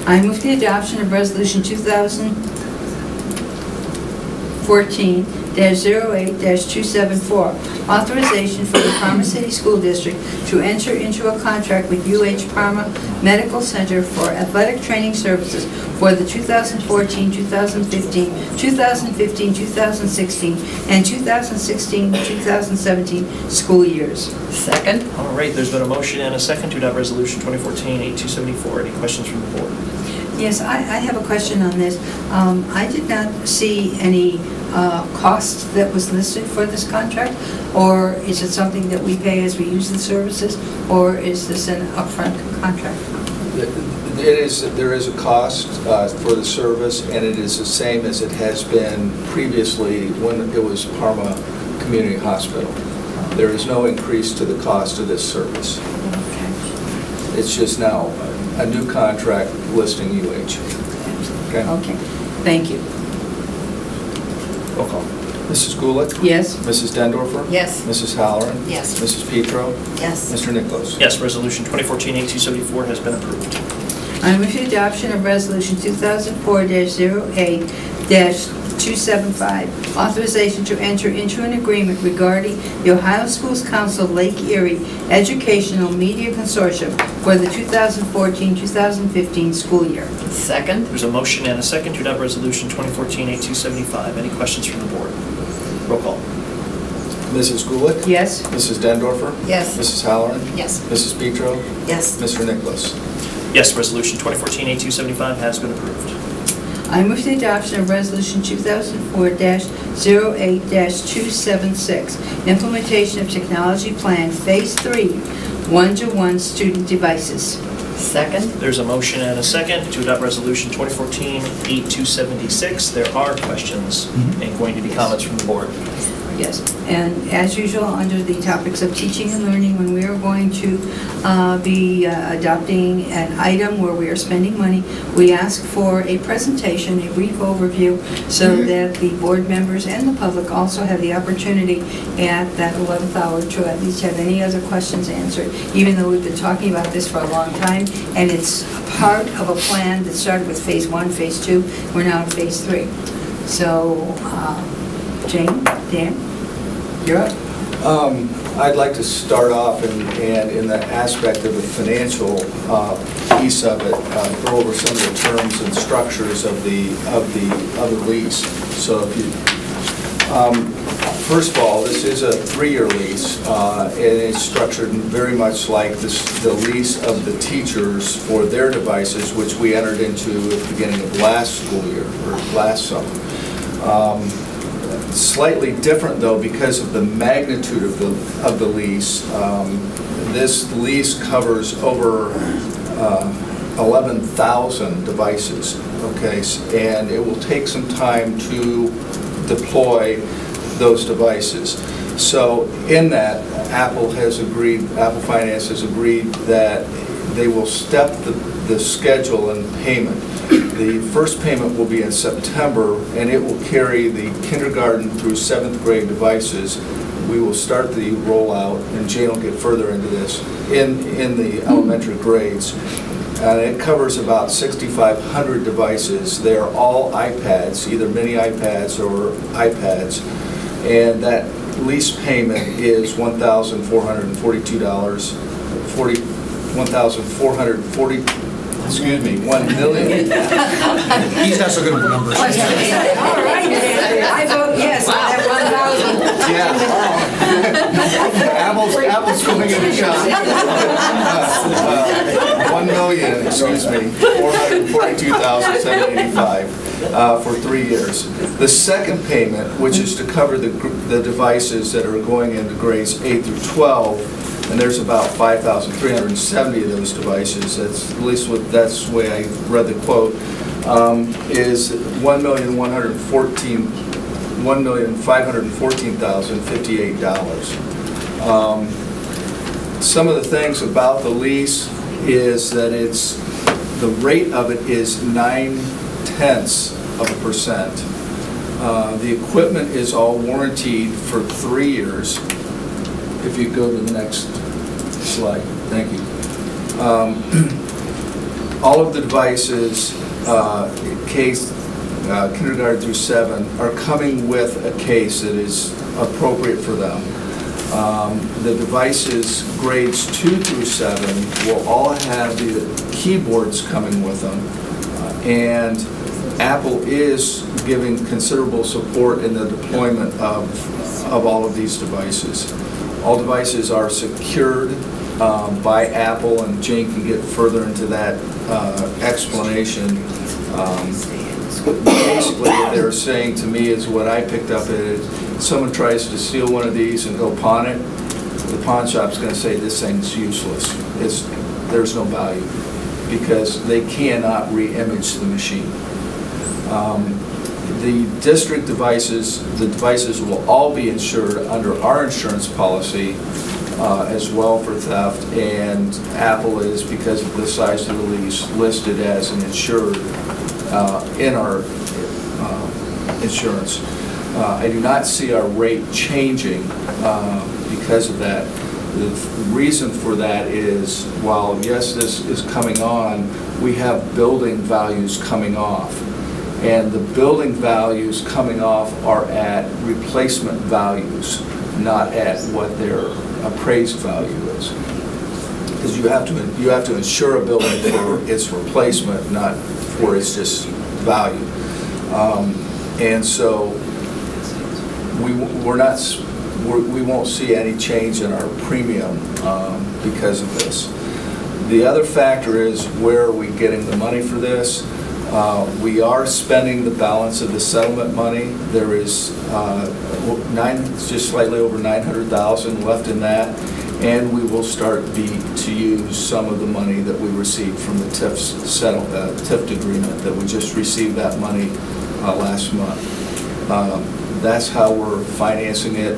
I move the adoption of Resolution 2014-08-274, authorization for the Parma City School District to enter into a contract with UH Parma Medical Center for athletic training services for the 2014-2015, 2015-2016, and 2016-2017 school years. Second? All right, there's been a motion and a second to adopt Resolution 2014-8274. Any questions from the board? Yes, I have a question on this. I did not see any cost that was listed for this contract, or is it something that we pay as we use the services, or is this an upfront contract? There is a cost for the service, and it is the same as it has been previously when it was Parma Community Hospital. There is no increase to the cost of this service. Okay. It's just now a new contract listing UH. Okay? Okay, thank you. Roll call. Mrs. Gulick? Yes. Mrs. Dendorfer? Yes. Mrs. Halloran? Yes. Mrs. Petro? Yes. Mr. Nicholas? Yes, Resolution 2014-8274 has been approved. I move the adoption of Resolution 2004-08-275, authorization to enter into an agreement regarding the Ohio Schools Council Lake Erie Educational Media Consortium for the 2014-2015 school year. Second? There's a motion and a second to adopt Resolution 2014-8275. Any questions from the board? Roll call. Mrs. Gulick? Yes. Mrs. Dendorfer? Yes. Mrs. Halloran? Yes. Mrs. Petro? Yes. Mr. Nicholas? Yes, Resolution 2014-8275 has been approved. I move the adoption of Resolution 2004-08-276, implementation of technology plan Phase 3, one-to-one student devices. Second? There's a motion and a second to adopt Resolution 2014-8276. There are questions and going to be comments from the board. Yes, and as usual, under the topics of teaching and learning, when we are going to be adopting an item where we are spending money, we ask for a presentation, a brief overview, so that the board members and the public also have the opportunity at that 11th hour to at least have any other questions answered, even though we've been talking about this for a long time, and it's part of a plan that started with Phase 1, Phase 2, we're now at Phase 3. So, Jane, Dan, you're up. I'd like to start off and in the aspect of the financial piece of it, go over some of the terms and structures of the lease. So if you, first of all, this is a 3-year lease, and it's structured very much like the lease of the teachers for their devices, which we entered into at the beginning of last school year or last summer. Slightly different though because of the magnitude of the lease. This lease covers over 11,000 devices, okay, and it will take some time to deploy those devices. So in that, Apple Finance has agreed that they will step the schedule and payment. The first payment will be in September, and it will carry the kindergarten through 7th grade devices. We will start the rollout, and Jane will get further into this, in the elementary grades. And it covers about 6,500 devices. They are all iPads, either mini iPads or iPads. And that lease payment is $1,440, excuse me, $1 million. He's not so good with numbers. All right, I vote yes on that 1,000. Yeah. Apple's going in a shot. $1,442,785 for 3 years. The second payment, which is to cover the devices that are going into grades 8 through 12, and there's about 5,370 of those devices. That's at least that's the way I read the quote. Is $1,514,058. Some of the things about the lease is that the rate of it is 0.9%. The equipment is all warranted for 3 years. If you go to the next slide, thank you. All of the devices, kindergarten through 7, are coming with a case that is appropriate for them. The devices grades 2 through 7 will all have the keyboards coming with them, and Apple is giving considerable support in the deployment of all of these devices. All devices are secured by Apple, and Jane can get further into that explanation. Basically, what they're saying to me is what I picked up is someone tries to steal one of these and go pawn it, the pawn shop's going to say this thing's useless. There's no value because they cannot re-image the machine. The district devices, the devices will all be insured under our insurance policy as well for theft, and Apple is, because of the size of the lease, listed as an insured in our insurance. I do not see our rate changing because of that. The reason for that is, while yes, this is coming on, we have building values coming off. And the building values coming off are at replacement values, not at what their appraised value is. Because you have to insure a building for its replacement, not for its just value. And so we won't see any change in our premium because of this. The other factor is, where are we getting the money for this? We are spending the balance of the settlement money. There is just slightly over $900,000 left in that, and we will start to use some of the money that we received from the TIF agreement. That we just received that money last month. That's how we're financing it.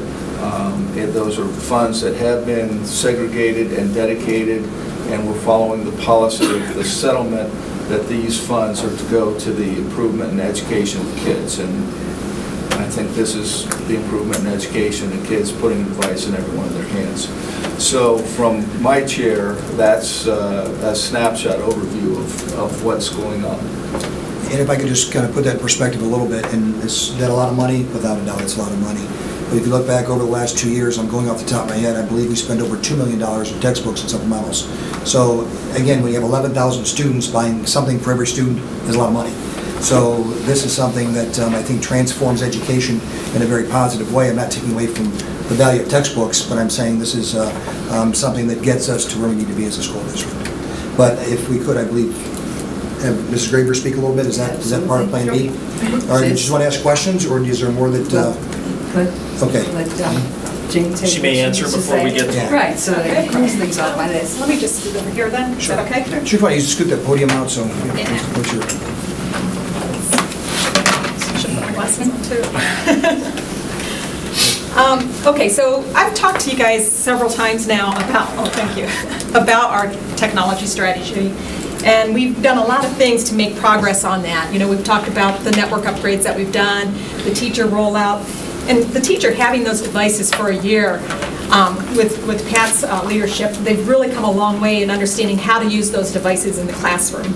Those are funds that have been segregated and dedicated, and we're following the policy of the settlement that these funds are to go to the improvement in education of kids. And I think this is the improvement in education of kids, putting a device in every one of their hands. So from my chair, that's a snapshot overview of what's going on. And if I could just kind of put that in perspective a little bit, and is that a lot of money? Without a doubt, it's a lot of money. But if you look back over the last 2 years, I'm going off the top of my head, I believe we spent over $2 million in textbooks and supplementals. So again, when you have 11,000 students, buying something for every student is a lot of money. So this is something that I think transforms education in a very positive way. I'm not taking away from the value of textbooks, but I'm saying this is something that gets us to where we need to be as a school district. But if we could, I believe have Mrs. Graver speak a little bit? Is that part of Plan B? All right, do you just want to ask questions, or is there more that? Okay. Jane She may answer before we get to Right, so that clears things off my list. Let me just scoot over here then, is that okay? Sure, fine. You scoot that podium out, so what's your... Okay, so I've talked to you guys several times now about our technology strategy. And we've done a lot of things to make progress on that. You know, we've talked about the network upgrades that we've done, the teacher rollout, and the teacher having those devices for a year. With Pat's leadership, they've really come a long way in understanding how to use those devices in the classroom.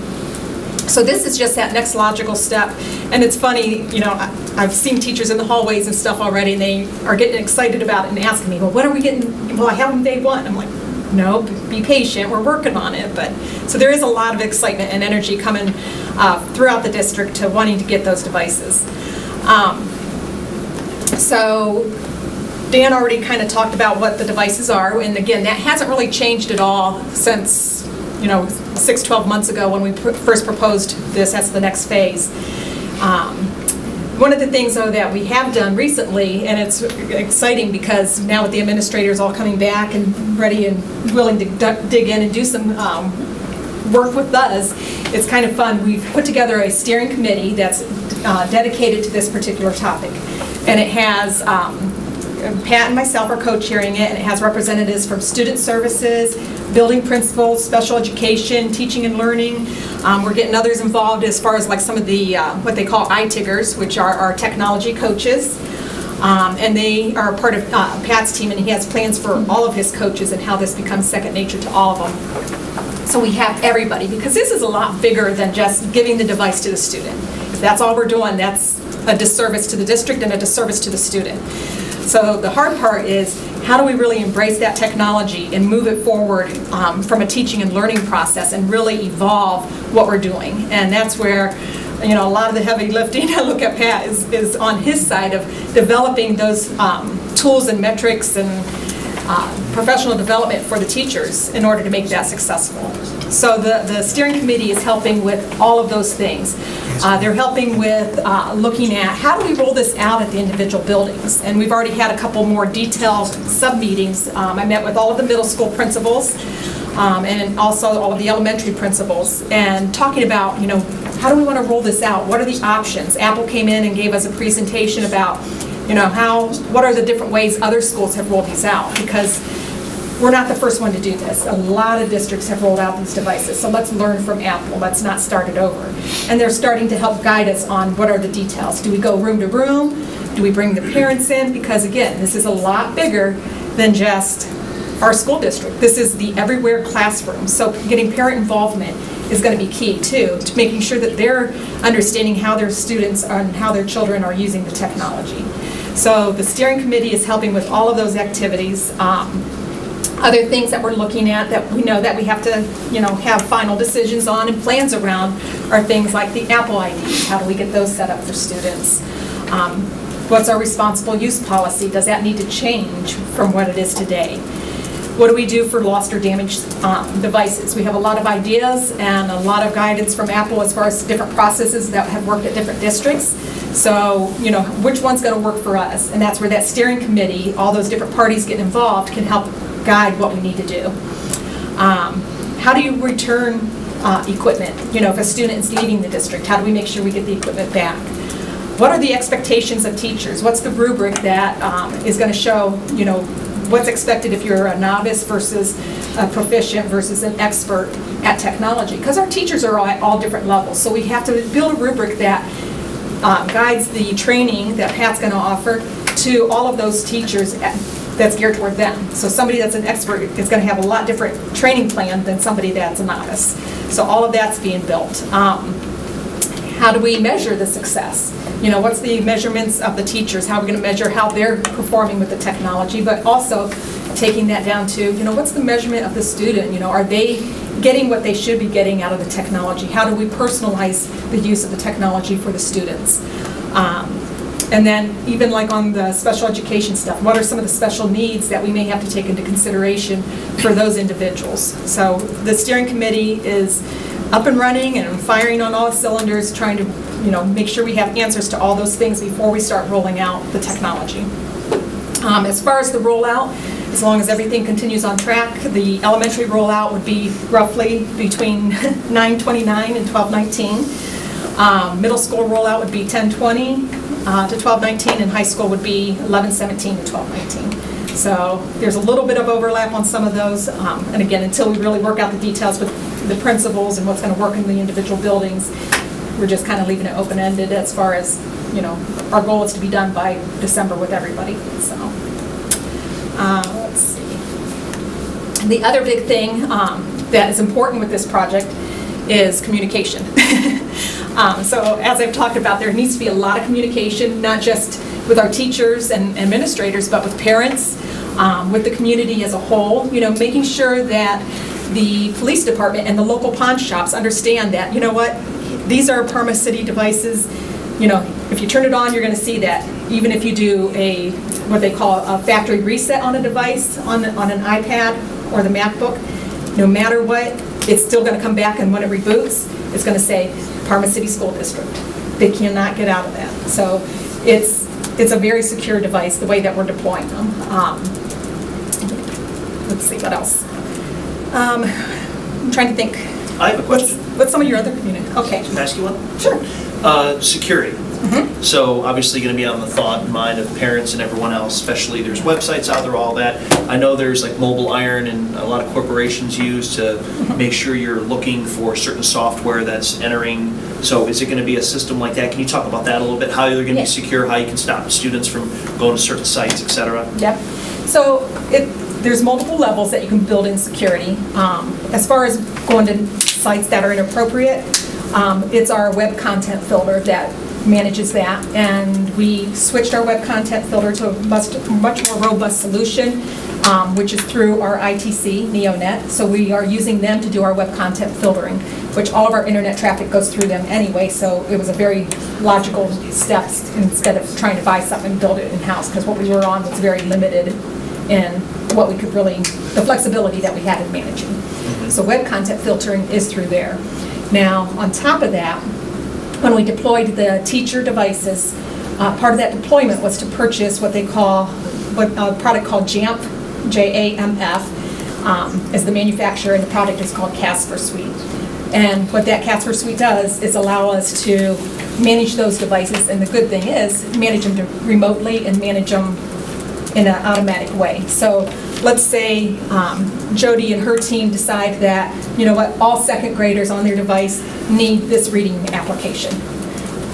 So this is just that next logical step. And it's funny, you know, I've seen teachers in the hallways and stuff already, and they are getting excited about it and asking me, well, when are we getting, well, I have them day one. I'm like, no, be patient, we're working on it. But so there is a lot of excitement and energy coming throughout the district to wanting to get those devices. So Dan already kind of talked about what the devices are, and again, that hasn't really changed at all since, you know, 6-12 months ago when we first proposed this as the next phase. One of the things, though, that we have done recently, and it's exciting because now with the administrators all coming back and ready and willing to dig in and do some work with us, it's kind of fun. We've put together a steering committee that's dedicated to this particular topic. And it has, Pat and myself are co-chairing it, and it has representatives from student services, building principals, special education, teaching and learning. We're getting others involved as far as like some of the, what they call ITIGers, which are our technology coaches. And they are part of Pat's team, and he has plans for all of his coaches and how this becomes second nature to all of them. So we have everybody, because this is a lot bigger than just giving the device to the student. If that's all we're doing, that's a disservice to the district and a disservice to the student. So the hard part is, how do we really embrace that technology and move it forward from a teaching and learning process and really evolve what we're doing? And that's where, you know, a lot of the heavy lifting, I look at Pat, is on his side of developing those tools and metrics and professional development for the teachers in order to make that successful. So the steering committee is helping with all of those things. They're helping with looking at how do we roll this out at the individual buildings. And we've already had a couple more detailed sub-meetings. I met with all of the middle school principals and also all of the elementary principals, and talking about, you know, how do we want to roll this out? What are the options? Apple came in and gave us a presentation about, you know, what are the different ways other schools have rolled these out, because we're not the first one to do this. A lot of districts have rolled out these devices, so let's learn from Apple. Let's not start it over. And they're starting to help guide us on what are the details. Do we go room to room? Do we bring the parents in? Because again, this is a lot bigger than just our school district. This is the everywhere classroom. So getting parent involvement is going to be key too, to making sure that they're understanding how their students and how their children are using the technology. So the steering committee is helping with all of those activities. Other things that we're looking at that we know that we have to, you know, have final decisions on and plans around are things like the Apple IDs. How do we get those set up for students? What's our responsible use policy? Does that need to change from what it is today? What do we do for lost or damaged devices? We have a lot of ideas and a lot of guidance from Apple as far as different processes that have worked at different districts. So, you know, which one's going to work for us? And that's where that steering committee, all those different parties get involved, can help guide what we need to do. How do you return equipment? You know, if a student is leaving the district, how do we make sure we get the equipment back? What are the expectations of teachers? What's the rubric that is going to show, you know, what's expected if you're a novice versus a proficient versus an expert at technology? Because our teachers are at all different levels, so we have to build a rubric that guides the training that Pat's going to offer to all of those teachers that's geared toward them. So somebody that's an expert is going to have a lot different training plan than somebody that's a novice. So all of that's being built. How do we measure the success? You know, what's the measurements of the teachers? How are we going to measure how they're performing with the technology? But also taking that down to, you know, what's the measurement of the student? You know, are they getting what they should be getting out of the technology? How do we personalize the use of the technology for the students? And then even like on the special education stuff, what are some of the special needs that we may have to take into consideration for those individuals? So the steering committee is up and running and firing on all cylinders, trying to, make sure we have answers to all those things before we start rolling out the technology. As far as the rollout, as long as everything continues on track, the elementary rollout would be roughly between 9/29 and 12/19. Middle school rollout would be 10/20 to 12/19, and high school would be 11/17 to 12/19. So there's a little bit of overlap on some of those, and again, until we really work out the details with the principals and what's going to work in the individual buildings, we're just kind of leaving it open-ended as far as, our goal is to be done by December with everybody. So let's see. The other big thing that is important with this project is communication. So as I've talked about, there needs to be a lot of communication, not just with our teachers and administrators, but with parents, with the community as a whole, making sure that the police department and the local pawn shops understand that, these are Parma City devices. If you turn it on, you're going to see that. Even if you do what they call a factory reset on a device, on an iPad or the MacBook, no matter what, it's still going to come back, and when it reboots, it's going to say Parma City School District. They cannot get out of that. So it's a very secure device, the way that we're deploying them. Let's see, what else? I'm trying to think. I have a question. What's some of your other community? Okay. Can I ask you one? Sure. Security. So obviously going to be on the thought and mind of parents and everyone else, especially there's websites out there, all that. I know there's like Mobile Iron and a lot of corporations use to make sure you're looking for certain software that's entering. So is it going to be a system like that? Can you talk about that a little bit? How they're going to be secure, how you can stop students from going to certain sites, etc.? Yep. So there's multiple levels that you can build in security. As far as going to sites that are inappropriate, it's our web content filter that manages that, and we switched our web content filter to a much more robust solution, which is through our ITC, NeoNet. So we are using them to do our web content filtering, which all of our internet traffic goes through them anyway, so it was a very logical step instead of trying to buy something and build it in-house, because what we were on was very limited in what we could really, the flexibility that we had in managing. So web content filtering is through there. Now, on top of that, when we deployed the teacher devices, part of that deployment was to purchase what they call, a product called JAMF, J-A-M-F, is the manufacturer, and the product is called Casper Suite. And what that Casper Suite does is allow us to manage those devices, and the good thing is manage them remotely and manage them in an automatic way. So let's say Jody and her team decide that, all second graders on their device need this reading application.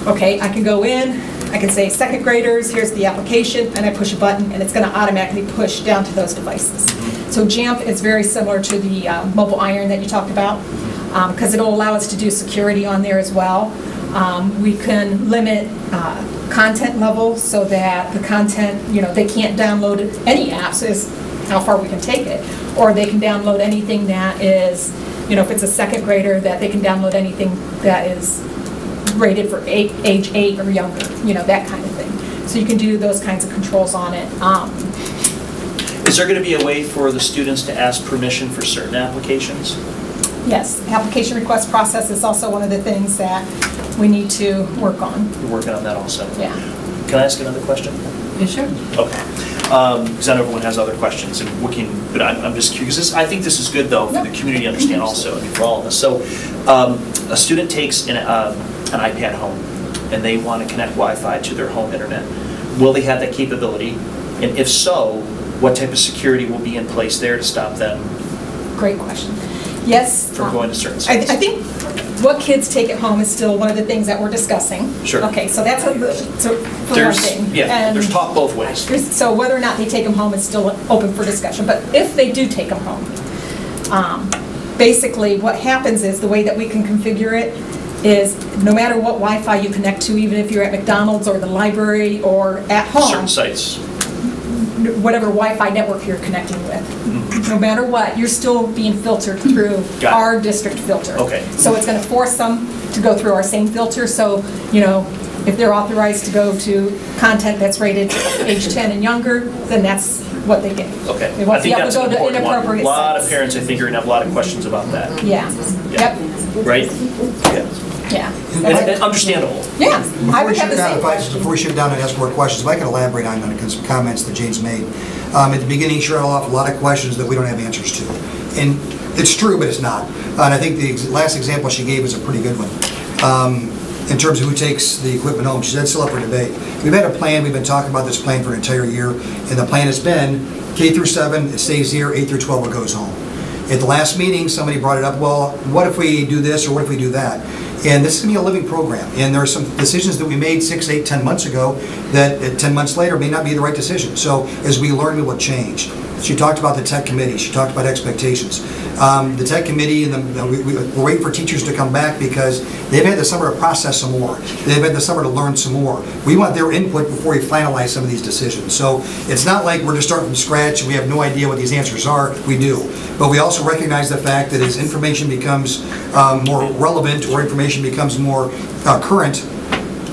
Okay, I can go in, I can say second graders, here's the application, and I push a button, and it's going to automatically push down to those devices. So JAMF is very similar to the Mobile Iron that you talked about, because it'll allow us to do security on there as well. We can limit content levels so that the content, they can't download any apps, is how far we can take it. Or they can download anything that is, if it's a second grader, that they can download anything that is rated for age 8 or younger, that kind of thing. So you can do those kinds of controls on it. Is there going to be a way for the students to ask permission for certain applications? Yes, application request process is also one of the things that we need to work on. You're working on that also? Yeah. Can I ask another question? Yeah, sure. Okay. Because I know everyone has other questions, and but I'm just curious. I think this is good, though, for the community to understand also, for all of us. So a student takes an iPad home, and they want to connect Wi-Fi to their home internet. Will they have that capability? And if so, what type of security will be in place there to stop them? Great question. Yes. From going to certain sites. I think what kids take at home is still one of the things that we're discussing. Sure. Okay, so that's one thing. Yeah, there's talk both ways. So whether or not they take them home is still open for discussion. But if they do take them home, basically what happens is the way that we can configure it is no matter what Wi-Fi you connect to, even if you're at McDonald's or the library or at home. Certain sites. Whatever Wi-Fi network you're connecting with. No matter what, you're still being filtered through our district filter. Okay. So it's going to force them to go through our same filter. So, if they're authorized to go to content that's rated age 10 and younger, then that's what they get. Okay. They I won't be think able that's to an go to important one. A inappropriate lot of sites. parents, I think, are going to have a lot of questions about that. Yeah. Yep. Right? Yeah. Yeah. And understandable. Yeah. I Before we would have shut the down, same if I, question. before we shut down and ask more questions, if I can elaborate on some comments that James made. At the beginning, she rattled off a lot of questions that we don't have answers to. And it's true, but it's not. And I think the last example she gave was a pretty good one. In terms of who takes the equipment home, she said still up for debate. We've had a plan, we've been talking about this plan for an entire year, and the plan has been K through 7, it stays here, 8 through 12, it goes home. At the last meeting, somebody brought it up, well, what if we do this or what if we do that? And this is going to be a living program. And there are some decisions that we made 6, 8, 10 months ago that 10 months later may not be the right decision. So as we learn, we will change. She talked about the tech committee. She talked about expectations. The tech committee, and we're waiting for teachers to come back because they've had the summer to process some more. They've had the summer to learn some more. We want their input before we finalize some of these decisions. So it's not like we're just starting from scratch and we have no idea what these answers are. We do. But we also recognize the fact that as information becomes more relevant or information becomes more current,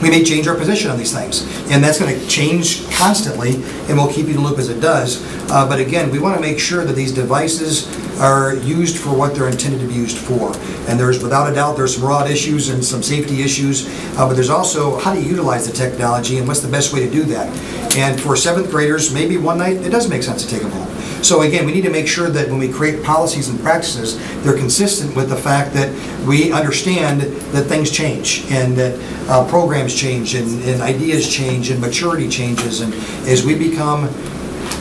we may change our position on these things. And that's going to change constantly, and we'll keep you in the loop as it does. But again, we want to make sure that these devices are used for what they're intended to be used for. And there's, without a doubt, there's some raw issues and some safety issues, but there's also how do you utilize the technology and what's the best way to do that. And for 7th graders, maybe one night it doesn't make sense to take them home. So again, we need to make sure that when we create policies and practices, they're consistent with the fact that we understand that things change and that programs change and ideas change and maturity changes. And as we become,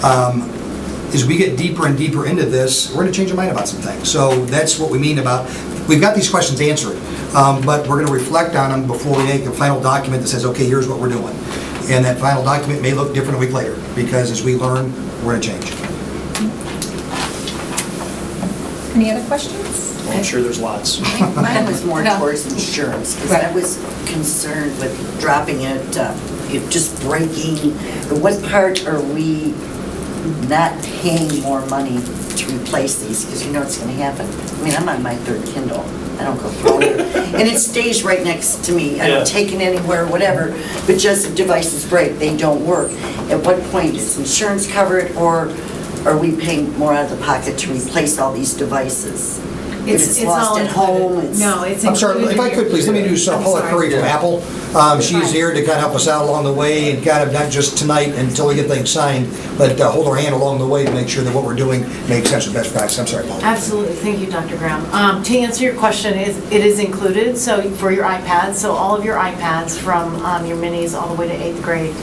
as we get deeper and deeper into this, we're going to change our mind about some things. So that's what we mean about, we've got these questions answered, but we're going to reflect on them before we make a final document that says, okay, here's what we're doing. And that final document may look different a week later, because as we learn, we're going to change. Any other questions? I'm sure there's lots. Mine was more towards insurance, because I was concerned with dropping it, just breaking. What part are we not paying more money to replace these? Because you know what's going to happen. I mean, I'm on my 3rd Kindle. I don't go through it. And it stays right next to me. I don't take it anywhere, whatever. But just if devices break, they don't work. At what point is insurance covered, or are we paying more out of the pocket to replace all these devices? It's lost at home. I'm sorry, if I could please, let me do Paula Curry from Apple. She's here to kind of help us out along the way, and kind of not just tonight until we get things signed, but hold our hand along the way to make sure that what we're doing makes sense with best practice. I'm sorry, Paula. Absolutely, thank you, Dr. Graham. To answer your question, it is included, so for your iPads, so all of your iPads from your minis all the way to 8th grade,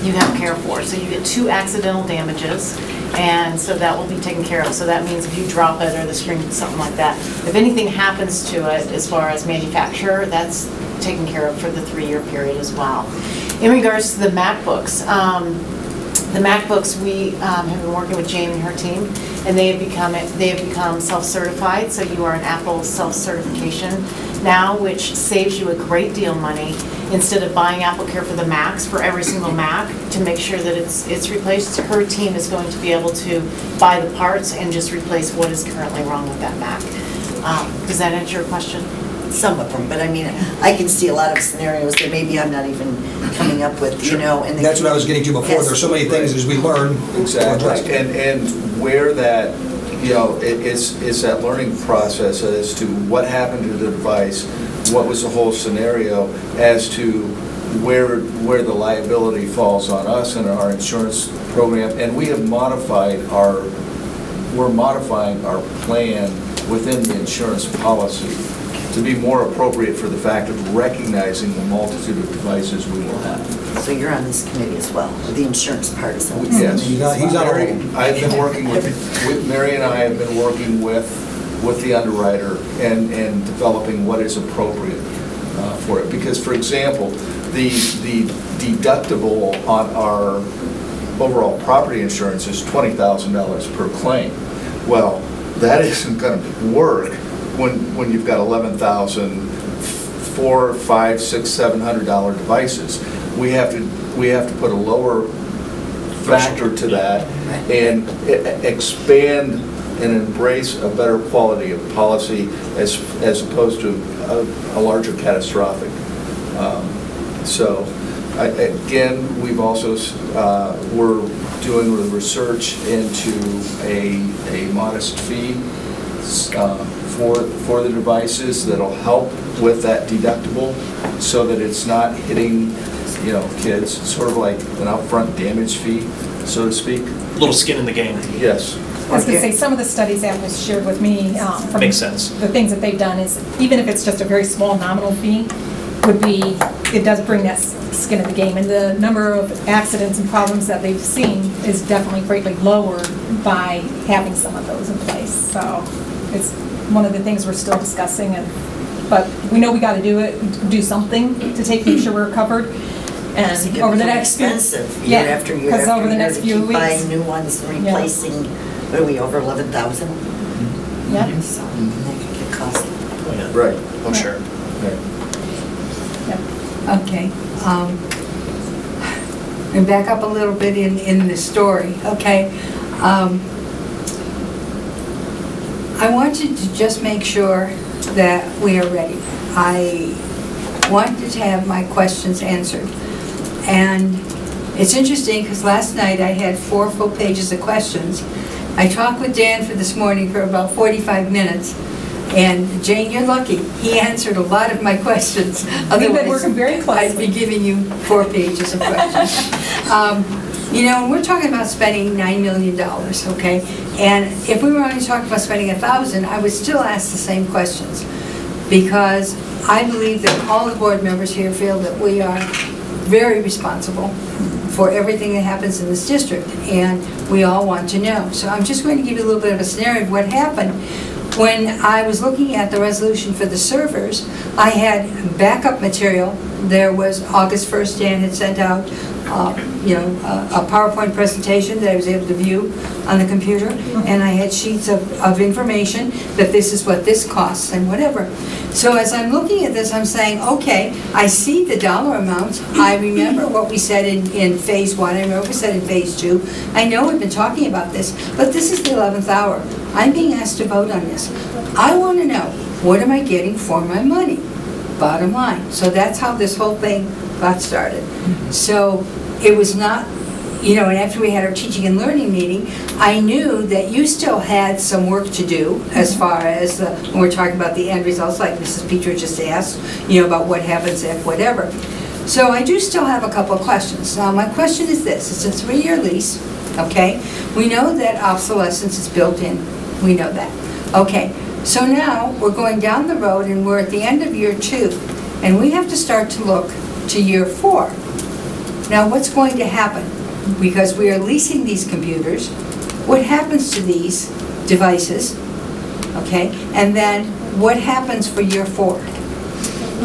you have care for. So you get 2 accidental damages, and so that will be taken care of. So that means if you drop it or the screen, something like that, if anything happens to it as far as manufacturer, that's taken care of for the 3-year period as well. In regards to the MacBooks, we have been working with Jane and her team, and they have become self-certified. So you are an Apple self-certification now, which saves you a great deal of money. Instead of buying AppleCare for the Macs, for every single Mac, to make sure that it's replaced, her team is going to be able to buy the parts and just replace what is currently wrong with that Mac. Does that answer your question? Some of them, but I mean, I can see a lot of scenarios that maybe I'm not even coming up with, you know. And that's what I was getting to before. Yes. There's so many things as we learn. Exactly, and where that, you know, it's that learning process as to what happened to the device, what was the whole scenario, as to where the liability falls on us and our insurance program. And we have we're modifying our plan within the insurance policy to be more appropriate for the fact of recognizing the multitude of devices we will have. So you're on this committee as well, the insurance part is that? Yes. He's on I've been working with Mary, and I have been working with the underwriter and developing what is appropriate for it. Because, for example, the deductible on our overall property insurance is $20,000 per claim. Well, that isn't going to work when you've got 11,000, $400, $500, $600, $700 devices. We have to put a lower factor to that and expand and embrace a better quality of policy as opposed to a larger catastrophic. So Again, we've also, we're doing the research into a modest fee for the devices that'll help with that deductible so that it's not hitting, you know, kids. It's sort of like an upfront damage fee, so to speak. A little skin in the game. Yes. I was going to say, some of the studies that was shared with me from Makes sense. the things that they've done is, even if it's just a very small nominal fee, would be, it does bring that skin in the game. And the number of accidents and problems that they've seen is definitely greatly lowered by having some of those in place. So it's one of the things we're still discussing, but we know we got to do something to make sure we're covered. And over the next few, expensive year after year because over the year next to few keep weeks, buying new ones and replacing, what are we, over 11,000? Yeah. So that could get costly. Oh, yeah. Right. Oh, sure. Okay. And back up a little bit in the story, okay? I wanted to just make sure that we are ready. I wanted to have my questions answered. And it's interesting because last night I had 4 full pages of questions. I talked with Dan for this morning for about 45 minutes. And Jane, you're lucky. He answered a lot of my questions. We've been working very closely. I'd be giving you 4 pages of questions. You know, we're talking about spending $9 million, okay? And if we were only talking about spending $1,000, I would still ask the same questions. Because I believe that all the board members here feel that we are very responsible for everything that happens in this district. And we all want to know. So I'm just going to give you a little bit of a scenario of what happened. When I was looking at the resolution for the servers, I had backup material. There was August 1st, Dan had sent out a PowerPoint presentation that I was able to view on the computer, and I had sheets of information that this is what this costs and whatever. So as I'm looking at this, I'm saying, okay, I see the dollar amounts. I remember what we said in phase 1. I remember what we said in phase 2. I know we've been talking about this, but this is the 11th hour. I'm being asked to vote on this. I want to know, what am I getting for my money? Bottom line. So that's how this whole thing got started. So it was not, you know, and after we had our teaching and learning meeting, I knew that you still had some work to do as far as when we're talking about the end results, like Mrs. Petro just asked, you know, about what happens if whatever. So I do still have a couple of questions. Now my question is this, it's a 3-year lease, okay? We know that obsolescence is built in, we know that. Okay, so now we're going down the road and we're at the end of year 2, and we have to start to look to year 4. Now what's going to happen? Because we are leasing these computers, what happens to these devices, okay? And then what happens for year 4?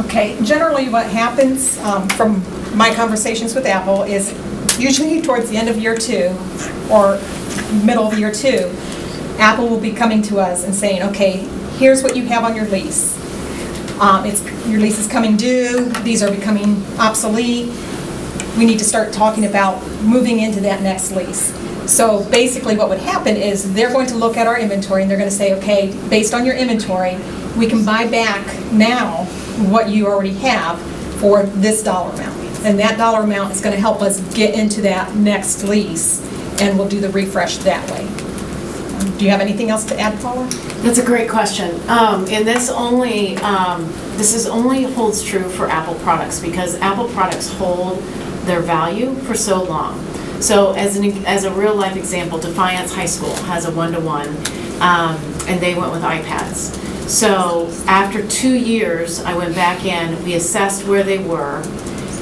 Okay, generally what happens from my conversations with Apple is usually towards the end of year 2 or middle of year 2, Apple will be coming to us and saying, okay, here's what you have on your lease. Your lease is coming due, these are becoming obsolete. We need to start talking about moving into that next lease. So basically what would happen is they're going to look at our inventory and they're going to say, okay, based on your inventory, we can buy back now what you already have for this dollar amount. And that dollar amount is going to help us get into that next lease, and we'll do the refresh that way. Do you have anything else to add, Paula? That's a great question. And this only holds true for Apple products, because Apple products hold their value for so long. So as a real life example, Defiance High School has a 1-to-1, and they went with iPads. So after 2 years, I went back in, we assessed where they were,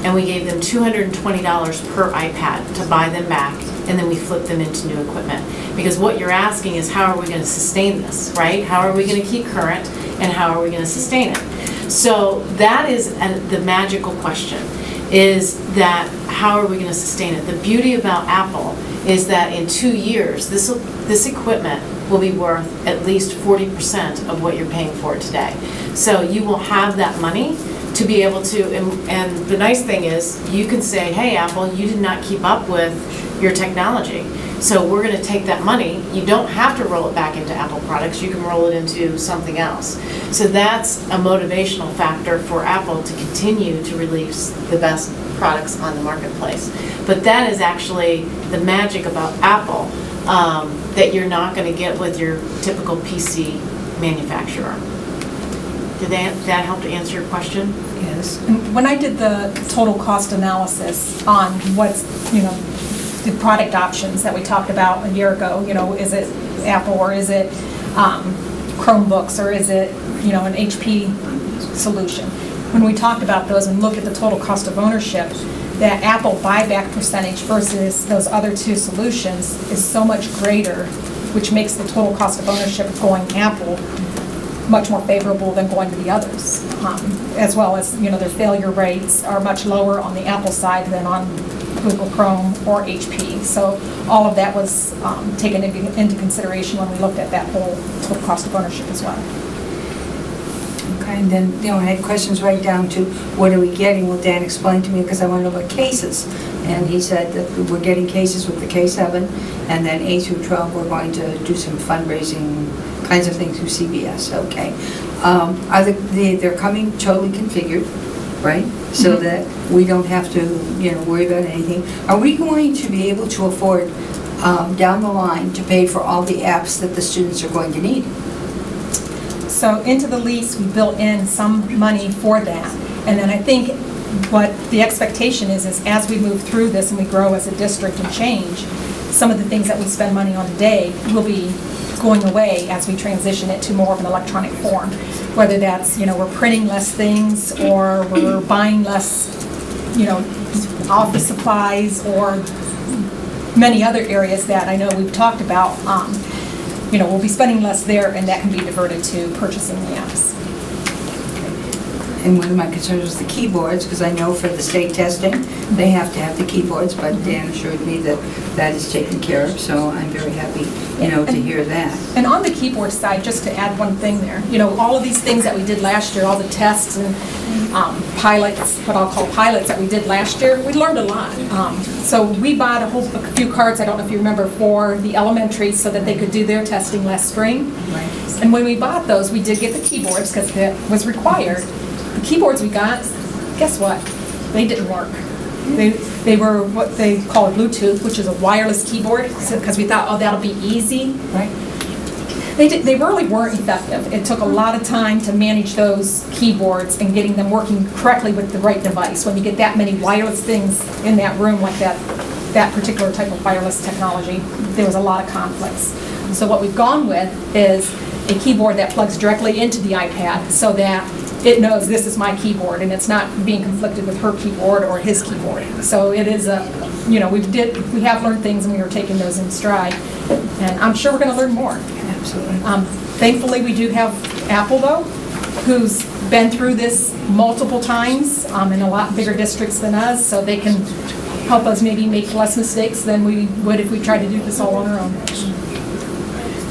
and we gave them $220 per iPad to buy them back, and then we flipped them into new equipment. Because what you're asking is, how are we going to sustain this, right? How are we going to keep current, and how are we going to sustain it? So that is the magical question, is that how are we going to sustain it? The beauty about Apple is that in 2 years, this equipment will be worth at least 40% of what you're paying for it today. So you will have that money to be able to, and the nice thing is, you can say, hey Apple, you did not keep up with your technology. So we're going to take that money. You don't have to roll it back into Apple products. You can roll it into something else. So that's a motivational factor for Apple to continue to release the best products on the marketplace. But that is actually the magic about Apple that you're not going to get with your typical PC manufacturer. Did that help to answer your question? Yes. And when I did the total cost analysis on what's, the product options that we talked about a year ago, is it Apple or is it Chromebooks or is it, an HP solution? When we talked about those and look at the total cost of ownership, that Apple buyback percentage versus those other two solutions is so much greater, which makes the total cost of ownership of going Apple much more favorable than going to the others, as well as, their failure rates are much lower on the Apple side than on Google Chrome or HP. So all of that was taken into consideration when we looked at that whole total cost of ownership as well. Okay, and then, I had questions right down to what are we getting? Well, Dan explained to me because I want to know about cases. And he said that we're getting cases with the K7, and then 8 through 12 we're going to do some fundraising kinds of things through CBS. Okay. They're coming totally configured, right? So that we don't have to, worry about anything. Are we going to be able to afford down the line to pay for all the apps that the students are going to need? So into the lease, we built in some money for that. And then I think what the expectation is as we move through this and we grow as a district and change, some of the things that we spend money on today will be going away as we transition it to more of an electronic form. Whether that's, we're printing less things or we're buying less, office supplies or many other areas that I know we've talked about. We'll be spending less there, and that can be diverted to purchasing the apps. And one of my concerns was the keyboards, because I know for the state testing, they have to have the keyboards, but Dan assured me that that is taken care of, so I'm very happy, to hear that. And on the keyboard side, just to add one thing there, all of these things that we did last year, all the tests and pilots, what I'll call pilots that we did last year, we learned a lot. So we bought a few cards, I don't know if you remember, for the elementary so that they could do their testing last spring. Right. And when we bought those, we did get the keyboards because that was required. The keyboards we got, guess what? They didn't work. They were what they call Bluetooth, which is a wireless keyboard, because we thought, that'll be easy. Right. They really weren't effective. It took a lot of time to manage those keyboards and getting them working correctly with the right device. When you get that many wireless things in that room, like that particular type of wireless technology, there was a lot of conflicts. So what we've gone with is a keyboard that plugs directly into the iPad so that it knows this is my keyboard and it's not being conflicted with her keyboard or his keyboard. So it is we have learned things and we are taking those in stride. And I'm sure we're going to learn more. Absolutely. Thankfully, we do have Apple, though, who's been through this multiple times in a lot bigger districts than us, so they can help us maybe make less mistakes than we would if we tried to do this all on our own.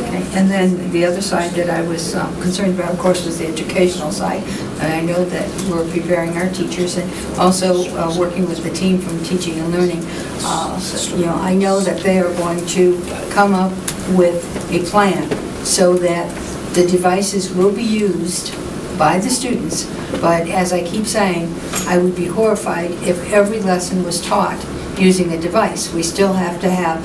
Okay. And then the other side that I was concerned about, of course, was the educational side. And I know that we're preparing our teachers and also working with the team from Teaching and Learning. I know that they are going to come up with a plan so that the devices will be used by the students. But as I keep saying, I would be horrified if every lesson was taught using a device. We still have to have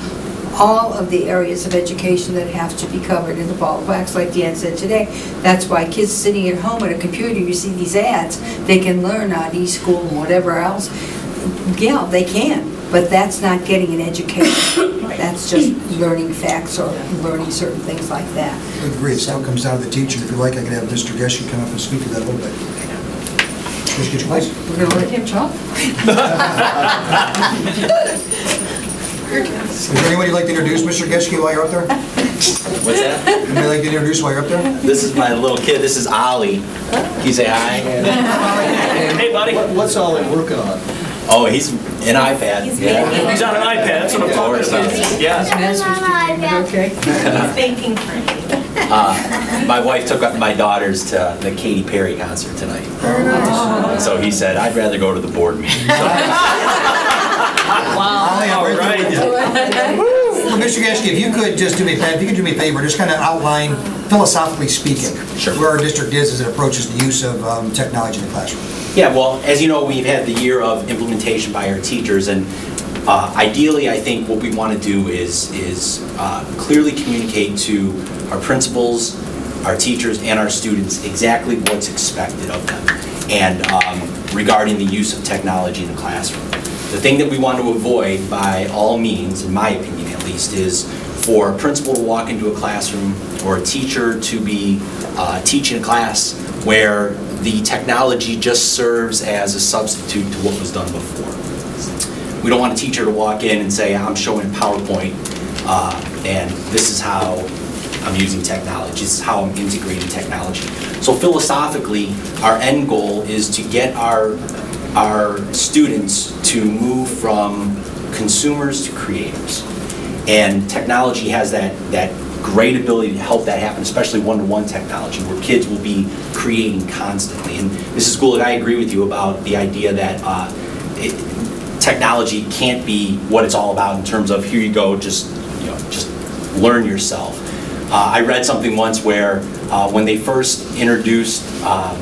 all of the areas of education that have to be covered in the ball of wax, like Dan said today. That's why kids sitting at home at a computer, you see these ads, they can learn on eSchool and whatever else. Yeah, they can, but that's not getting an education. That's just learning facts or learning certain things like that. I agree. It still comes down to the teacher. If you like, I can have Mr. Geschke come up and speak to that a little bit. Mr. Geschke, please. We're going to let him talk. Is there anyone you'd like to introduce, Mr. Geschke, while you're up there? What's that? Anybody like to introduce while you're up there? This is my little kid. This is Ollie. Can you say hi? Hey, buddy. What's Ollie working on? Oh, he's an iPad. He's on an iPad. That's what I'm talking about. Yeah. Okay. He's banking for me. My wife took up my daughters to the Katy Perry concert tonight. And so he said, I'd rather go to the board meeting. Wow. All right. Mr. Gaske, if you could just do me a favor, just kind of outline, philosophically speaking, where our district is as it approaches the use of technology in the classroom. Yeah, well, as you know, we've had the year of implementation by our teachers, and ideally, I think what we want to do is clearly communicate to our principals, our teachers, and our students exactly what's expected of them, and regarding the use of technology in the classroom. The thing that we want to avoid by all means, in my opinion at least, is for a principal to walk into a classroom or a teacher to be teaching a class where the technology just serves as a substitute to what was done before. We don't want a teacher to walk in and say, I'm showing a PowerPoint and this is how I'm using technology, this is how I'm integrating technology. So philosophically, our end goal is to get our students to move from consumers to creators. And technology has that great ability to help that happen, especially one-to-one technology, where kids will be creating constantly. And Mrs. Gulick, I agree with you about the idea that technology can't be what it's all about in terms of here you go, just learn yourself. I read something once where when they first introduced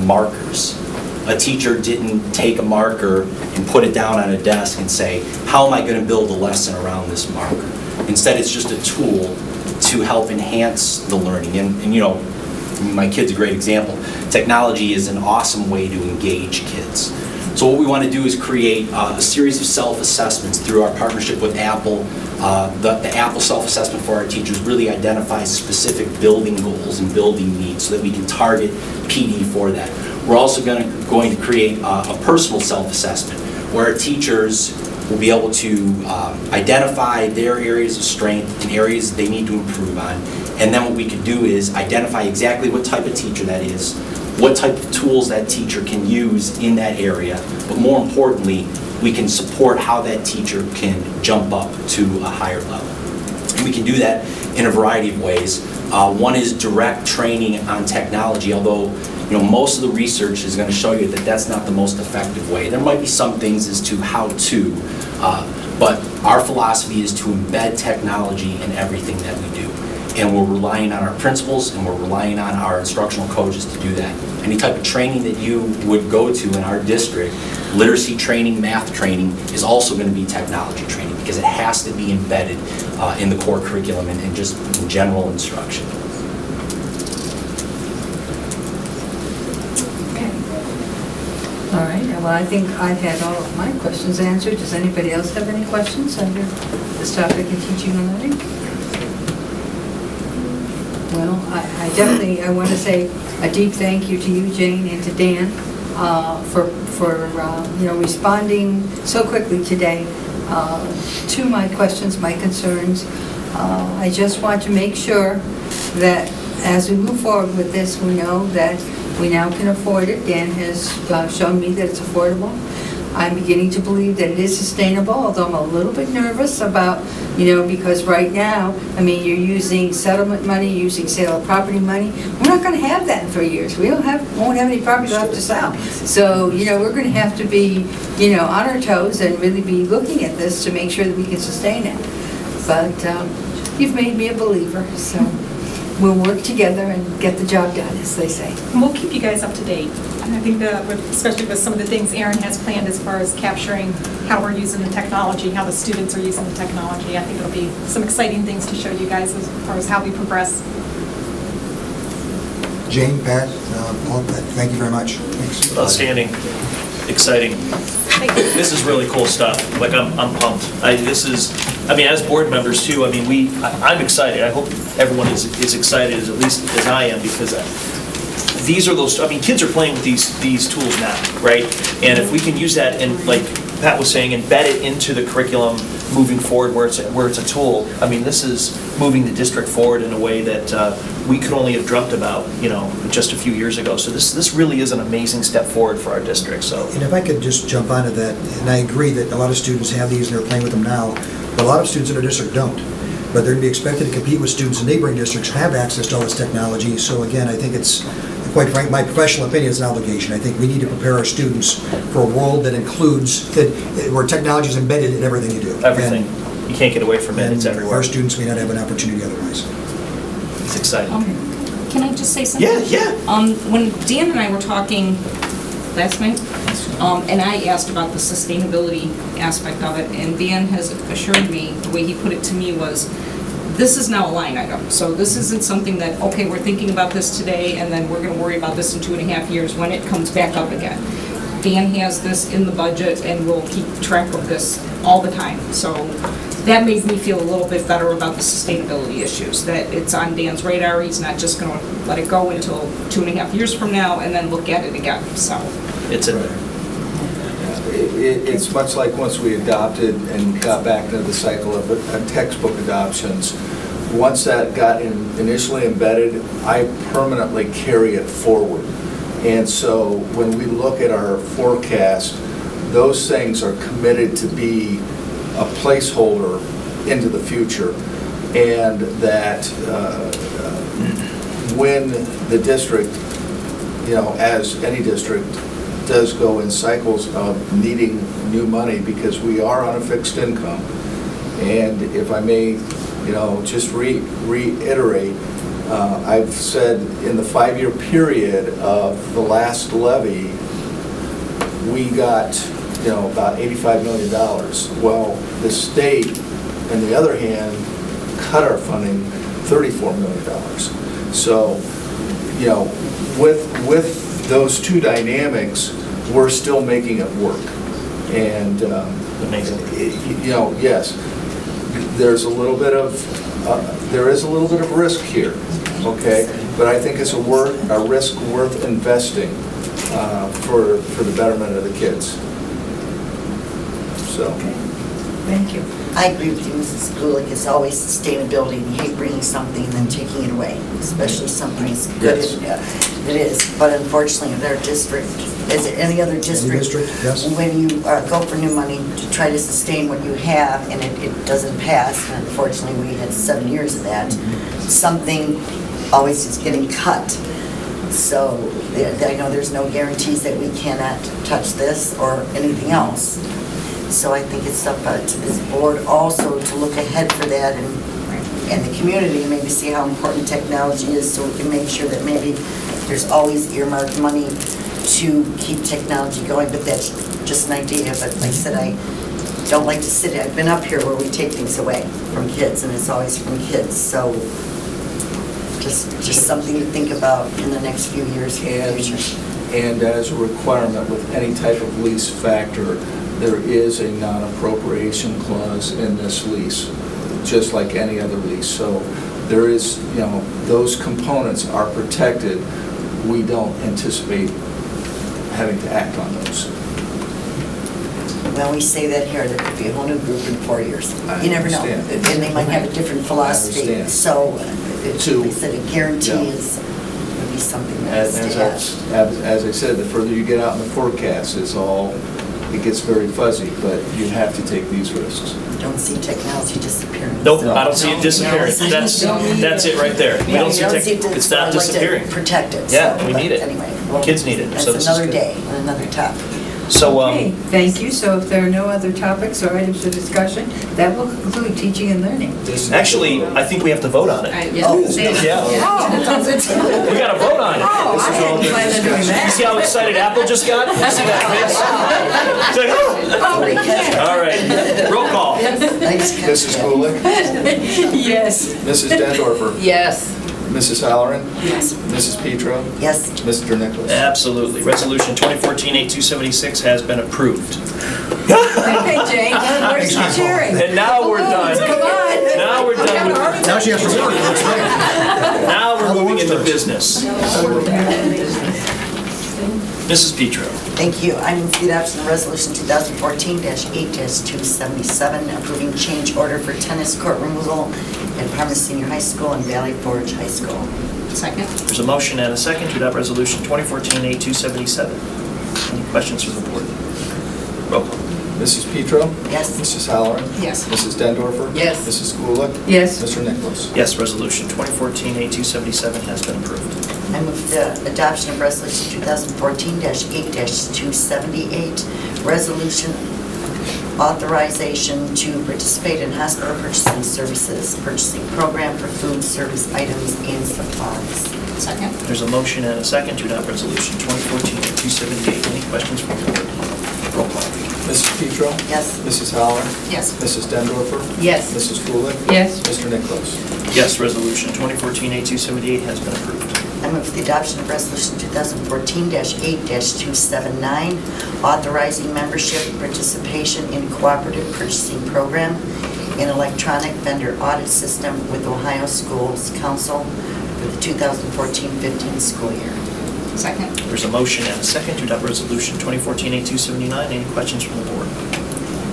markers, a teacher didn't take a marker and put it down on a desk and say, how am I going to build a lesson around this marker? Instead, it's just a tool to help enhance the learning. And you know, my kid's a great example. Technology is an awesome way to engage kids. So what we want to do is create a series of self-assessments through our partnership with Apple. The Apple self-assessment for our teachers really identifies specific building goals and building needs so that we can target PD for that. We're also going to create a personal self-assessment where our teachers will be able to identify their areas of strength and areas they need to improve on. And then what we can do is identify exactly what type of teacher that is, what type of tools that teacher can use in that area, but more importantly, we can support how that teacher can jump up to a higher level. And we can do that in a variety of ways. One is direct training on technology, although most of the research is going to show you that that's not the most effective way. There might be some things as to how to, but our philosophy is to embed technology in everything that we do. And we're relying on our principals and we're relying on our instructional coaches to do that. Any type of training that you would go to in our district, literacy training, math training, is also going to be technology training because it has to be embedded in the core curriculum and just in general instruction. All right, well, I think I've had all of my questions answered. Does anybody else have any questions under this topic of teaching and learning? Well, I want to say a deep thank you to you, Jane, and to Dan for responding so quickly today to my questions, my concerns. I just want to make sure that as we move forward with this, we know that we now can afford it. Dan has shown me that it's affordable. I'm beginning to believe that it is sustainable, although I'm a little bit nervous about, because right now, you're using settlement money, using sale of property money. We're not going to have that in 3 years. We won't have any property left to sell. So, we're going to have to be, on our toes and really be looking at this to make sure that we can sustain it. But you've made me a believer, so we'll work together and get the job done, as they say. And we'll keep you guys up to date. And I think that, especially with some of the things Aaron has planned as far as capturing how we're using the technology, how the students are using the technology, I think it'll be some exciting things to show you guys as far as how we progress. Jane, Pat, thank you very much. Thanks. Outstanding. Exciting. This is really cool stuff. Like, I'm pumped. As board members too, I'm excited. I hope everyone is excited, at least as I am, because these are those, kids are playing with these tools now, right? And if we can use that and, like Pat was saying, embed it into the curriculum moving forward where it's a tool, this is moving the district forward in a way that we could only have dreamt about, just a few years ago. So this really is an amazing step forward for our district. So, and if I could just jump onto that, and I agree that a lot of students have these and they're playing with them now, but a lot of students in our district don't. But they're going to be expected to compete with students in neighboring districts who have access to all this technology. So again, I think it's, quite frankly, my professional opinion is an obligation. I think we need to prepare our students for a world that includes, where technology is embedded in everything you do. Everything. You can't get away from it, it's everywhere. Our students may not have an opportunity otherwise. It's exciting. Can I just say something? Yeah. When Dan and I were talking last night, and I asked about the sustainability aspect of it, and Dan has assured me, the way he put it to me was, this is now a line item. So this isn't something that, okay, we're thinking about this today, and then we're going to worry about this in 2.5 years when it comes back up again. Dan has this in the budget, and we'll keep track of this all the time. So that made me feel a little bit better about the sustainability issues, that it's on Dan's radar. He's not just going to let it go until 2.5 years from now and then look at it again. So it's in there. It's much like once we adopted and got back into the cycle of textbook adoptions. Once that got initially embedded, I permanently carry it forward. And so when we look at our forecast, those things are committed to be a placeholder into the future, and that when the district, as any district, does go in cycles of needing new money, because we are on a fixed income. And if I may, just reiterate, I've said in the 5-year period of the last levy, we got, about $85 million. Well, the state, on the other hand, cut our funding $34 million. So, with those two dynamics, we're still making it work. And, yes, there is a little bit of risk here, okay? But I think it's a risk worth investing for the betterment of the kids. So. Thank you. I agree with you, Mrs. Gulick. It's always sustainability, and you hate bringing something and then taking it away, especially something as good as it is. But unfortunately, in our district, as any other district, yes. When you go for new money to try to sustain what you have and it doesn't pass, and unfortunately we had 7 years of that, something always is getting cut. So I know there's no guarantees that we cannot touch this or anything else. So I think it's up to this board also to look ahead for that and the community, and maybe see how important technology is, so we can make sure that maybe there's always earmarked money to keep technology going. But that's just an idea. But like I said, I don't like to sit. I've been up here where we take things away from kids, and it's always from kids. So just something to think about in the next few years for the future. And as a requirement with any type of lease factor, there is a non-appropriation clause in this lease, just like any other lease. So there is, those components are protected. We don't anticipate having to act on those. Well, we say that here, there could be a whole new group in 4 years. You never know. And they might have a different philosophy. So, like I said, a guarantee would be something that as I said, the further you get out in the forecast, it gets very fuzzy, but you have to take these risks. Don't see technology disappearing. Nope, I don't see it disappearing. That's it right there. We don't see it's not disappearing. Like to protect it. Yeah, so, we need it. Anyway, Kids need it. That's so this another is day and another topic. So, okay, thank you. So if there are no other topics or items for discussion, that will conclude teaching and learning. Actually, I think we have to vote on it. Yeah. We got to vote on it. I didn't plan on doing that. You see how excited Apple just got? You see that face? It's like, all right, roll call. Mrs. Gulick? Yes. Mrs. Dendorfer? Yes. Mrs. Halloran? Yes. Mrs. Petro? Yes. Mr. Nicholas? Absolutely. Resolution 2014-8276 has been approved. Okay, Jane, where's the cheering? And now we're done. Come on. Now we're done with Now she has to work. That's right. Now we're moving into business. Mrs. Petro. Thank you. I move the adoption of Resolution 2014-8-277, approving change order for tennis court removal at Parma Senior High School and Valley Forge High School. Second. There's a motion and a second to adopt Resolution 2014-8277. Any questions from the board? Roll call. Mrs. Petro? Yes. Mrs. Halloran? Yes. Mrs. Dendorfer? Yes. Mrs. Gulick? Yes. Mr. Nicholas? Yes, Resolution 2014-8277 has been approved. I move the adoption of Resolution 2014-8-278, resolution authorization to participate in hospital purchasing services, purchasing program for food service items and supplies. Second. There's a motion and a second to adopt resolution 2014-278. Any questions from the board? Roll call. Mrs. Petro? Yes. Mrs. Halloran? Yes. Mrs. Dendorfer? Yes. Mrs. Kulik? Yes. Mr. Nichols? Yes, resolution 2014-278 has been approved. I move for the adoption of Resolution 2014-8-279, authorizing membership and participation in cooperative purchasing program and electronic vendor audit system with Ohio Schools Council for the 2014-15 school year. Second. There's a motion and a second to adopt resolution 2014-8-279. Any questions from the board?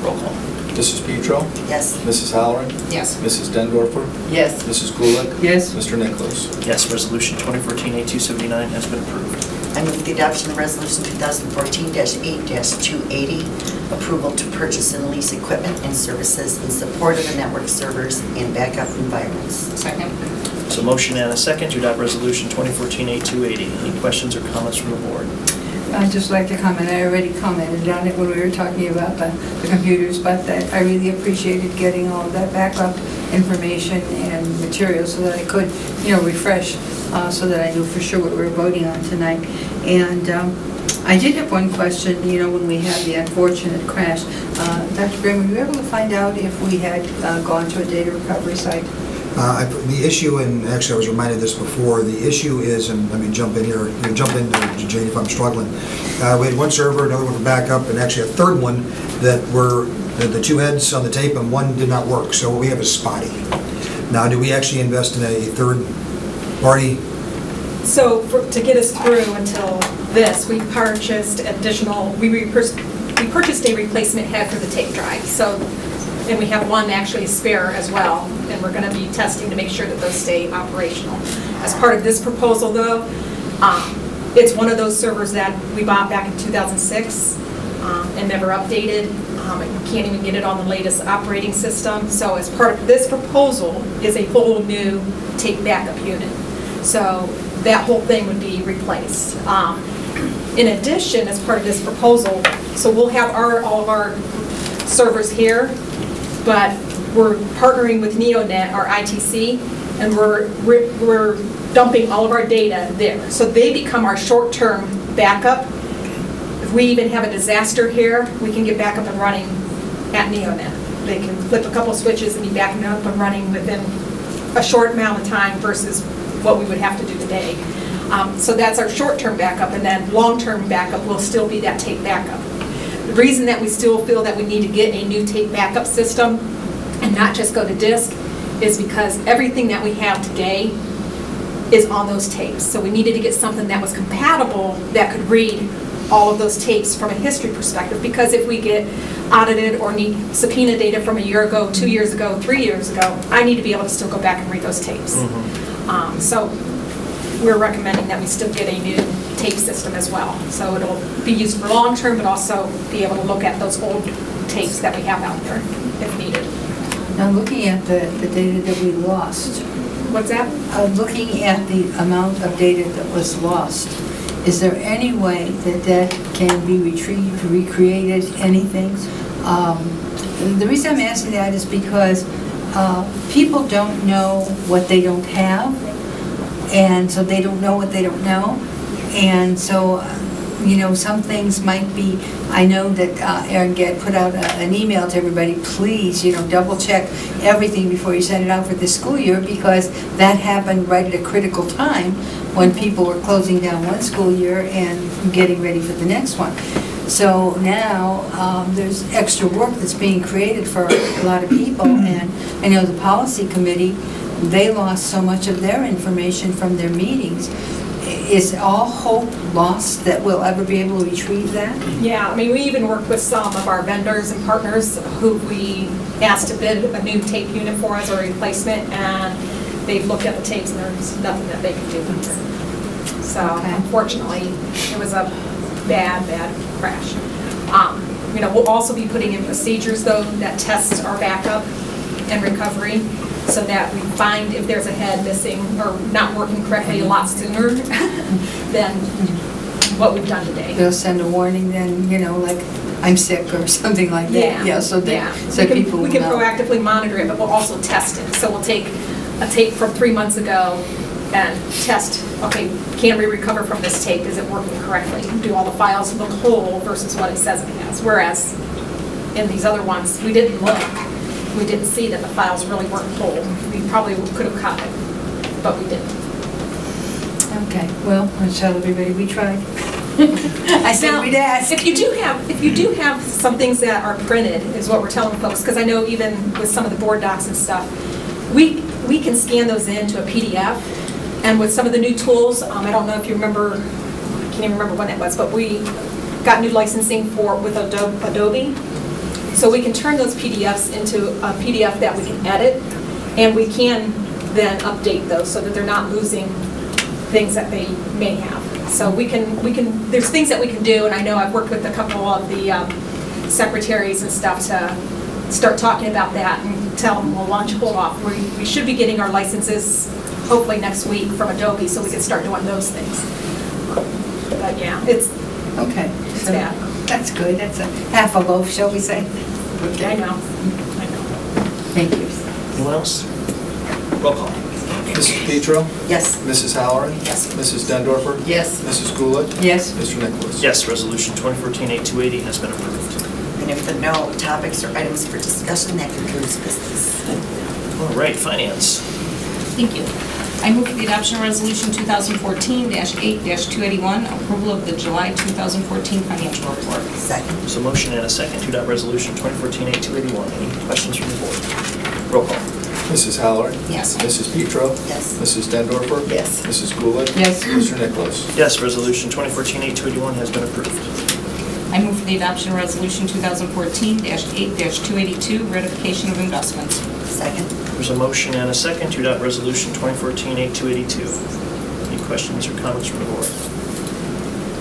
Roll call. Mrs. Petro? Yes. Mrs. Halloran? Yes. Mrs. Dendorfer? Yes. Mrs. Kulik? Yes. Mr. Nichols? Yes, resolution 2014-8-279 has been approved. I move for the adoption of Resolution 2014-8-280, approval to purchase and lease equipment and services in support of the network servers and backup environments. Second. So motion and a second to adopt resolution 2014-8-280. Any questions or comments from the board? I'd just like to comment, I already commented on it when we were talking about the computers, but that I really appreciated getting all of that backup information and material so that I could, refresh, so that I knew for sure what we were voting on tonight. And I did have one question, when we had the unfortunate crash. Dr. Graham, were you able to find out if we had gone to a data recovery site? The issue, and actually I was reminded this before, the issue is, and let me jump in here, jump in, Jane, if I'm struggling. We had one server, another one for backup, and actually a third one that were the two heads on the tape, and one did not work, so what we have is spotty. Now, do we actually invest in a third party? So to get us through until this, we purchased additional, we purchased a replacement head for the tape drive. And we have one actually spare as well, and we're going to be testing to make sure that those stay operational. As part of this proposal, though, it's one of those servers that we bought back in 2006 and never updated. We can't even get it on the latest operating system. So as part of this proposal is a whole new tape backup unit. So that whole thing would be replaced. In addition, as part of this proposal, so we'll have all of our servers here, but we're partnering with NeoNet, our ITC, and we're dumping all of our data there. So they become our short-term backup. If we even have a disaster here, we can get back up and running at NeoNet. They can flip a couple switches and be back up and running within a short amount of time versus what we would have to do today. So that's our short-term backup, and then long-term backup will still be that tape backup. The reason that we still feel that we need to get a new tape backup system and not just go to disk is because everything that we have today is on those tapes. So we needed to get something that was compatible that could read all of those tapes from a history perspective, because if we get audited or need subpoena data from a year ago, 2 years ago, 3 years ago, I need to be able to still go back and read those tapes. So we're recommending that we still get a new tape system as well. So it'll be used for long term, but also be able to look at those old tapes that we have out there if needed. Now, looking at the data that we lost. What's that? Looking at the amount of data that was lost, is there any way that that can be retrieved, recreated, anything? The reason I'm asking that is because people don't know what they don't have, and so they don't know what they don't know. And so, some things might be, I know that Aaron Gadd put out an email to everybody, please, double check everything before you send it out for this school year, because that happened right at a critical time when people were closing down one school year and getting ready for the next one. So now there's extra work that's being created for a lot of people, and I know the policy committee, they lost so much of their information from their meetings. Is all hope lost that we'll ever be able to retrieve that? Yeah, we even worked with some of our vendors and partners who we asked to bid a new tape unit for as a replacement, and they've looked at the tapes and there's nothing that they could do. So unfortunately, it was a bad crash. We'll also be putting in procedures though that test our backup and recovery, so that we find if there's a head missing or not working correctly a lot sooner than what we've done today. They'll send a warning then, like I'm sick or something like that. Yeah, so people we will can know. proactively monitor it, but we'll also test it. So we'll take a tape from 3 months ago and test, okay, can we recover from this tape? Is it working correctly? Do all the files look whole versus what it says it has? Whereas in these other ones, we didn't look. We didn't see that the files really weren't whole. We probably could have caught it, but we didn't. Okay, well, let's tell everybody we tried. I said we'd ask. If you do have some things that are printed, is what we're telling folks, because I know even with some of the board docs and stuff, we can scan those into a PDF, and with some of the new tools, I don't know if you remember, I can't even remember when it was, but we got new licensing with Adobe, so we can turn those PDFs into a PDF that we can edit, and we can then update those so that they're not losing things that they may have. So we can. There's things that we can do, and I know I've worked with a couple of the secretaries and stuff to start talking about that and tell them we'll hold off. We should be getting our licenses hopefully next week from Adobe, so we can start doing those things. But yeah, it's okay. It's bad. That's good. That's a half a loaf, shall we say? Okay. I know. Thank you. Anyone else? Roll call. Mrs. Petro? Yes. Mrs. Halloran? Yes. Mrs. Dendorfer? Yes. Mrs. Gulick? Yes. Mr. Nicholas? Yes, resolution 2014-8280 has been approved. And if there are no topics or items for discussion, that concludes business. All right, finance. Thank you. I move for the adoption of Resolution 2014-8-281, approval of the July 2014 financial report. Second. There's a motion and a second to adopt resolution 2014-8281. Any questions from the board? Roll call. Mrs. Halloran? Yes. Mrs. Petro? Yes. Mrs. Dendorfer? Yes. Mrs. Gulick? Yes. Mr. Nicholas? Yes, resolution 2014-8281 has been approved. I move for the adoption of Resolution 2014-8-282, ratification of investments. Second. There's a motion and a second to adopt resolution 2014-8282. Any questions or comments from the board?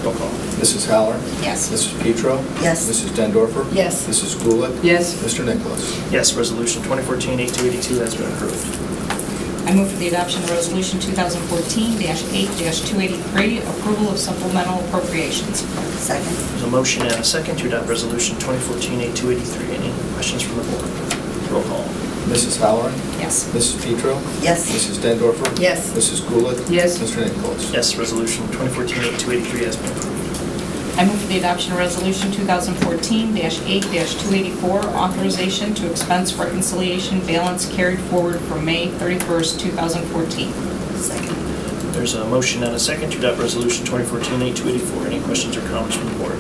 Roll call. Mrs. Halloran? Yes. Mrs. Petro? Yes. Mrs. Dendorfer? Yes. Mrs. Gulick? Yes. Mr. Nicholas? Yes, resolution 2014-8282 has been approved. I move for the adoption of Resolution 2014-8-283, approval of supplemental appropriations. Second. There's a motion and a second to adopt resolution 2014-8283. Any questions from the board? Roll call. Mrs. Halloran? Yes. Mrs. Petro? Yes. Mrs. Dendorfer? Yes. Mrs. Gulick? Yes. Mr. Nicholas? Yes, resolution 2014-8283 has been approved. I move for the adoption of Resolution 2014-8-284, authorization to expense reconciliation balance carried forward from May 31st, 2014. Second. There's a motion and a second to adopt resolution 2014-8284. Any questions or comments from the board?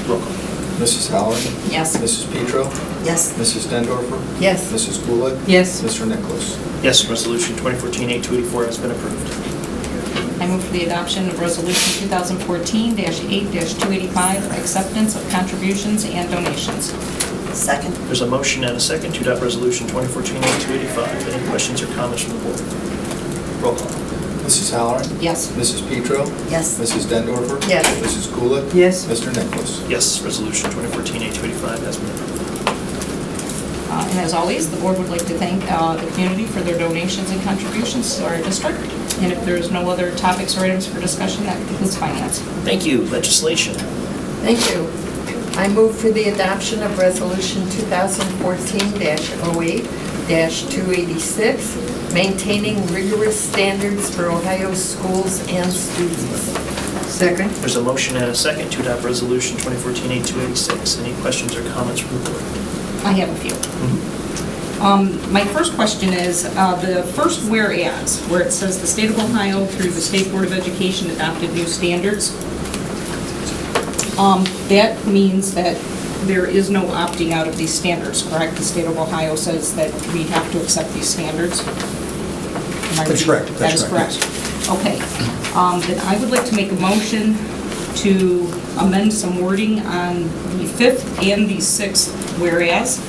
Roll call. Mrs. Halloran? Yes. Mrs. Petro? Yes. Mrs. Dendorfer? Yes. Mrs. Gulick? Yes. Mr. Nicholas? Yes, resolution 2014-8284 has been approved. I move for the adoption of Resolution 2014-8-285, acceptance of contributions and donations. Second. There's a motion and a second to adopt resolution 2014-8285. Any questions or comments from the board? Roll call. Mrs. Halloran? Yes. Mrs. Petro? Yes. Mrs. Dendorfer? Yes. Mrs. Gulick? Yes. Mr. Nicholas? Yes, resolution 2014-885 has been approved. And as always, the board would like to thank the community for their donations and contributions to our district. And if there's no other topics or items for discussion, that concludes finance. Thank you. Legislation. Thank you. I move for the adoption of Resolution 2014-08-286, maintaining rigorous standards for Ohio schools and students. Second. There's a motion and a second to adopt resolution 2014-8286. Any questions or comments from the board? I have a few. My first question is, the first whereas, where it says the state of Ohio through the State Board of Education adopted new standards, that means that there is no opting out of these standards, correct? The state of Ohio says that we have to accept these standards? That's correct. That is correct. Okay. Then I would like to make a motion to amend some wording on the fifth and the sixth whereas.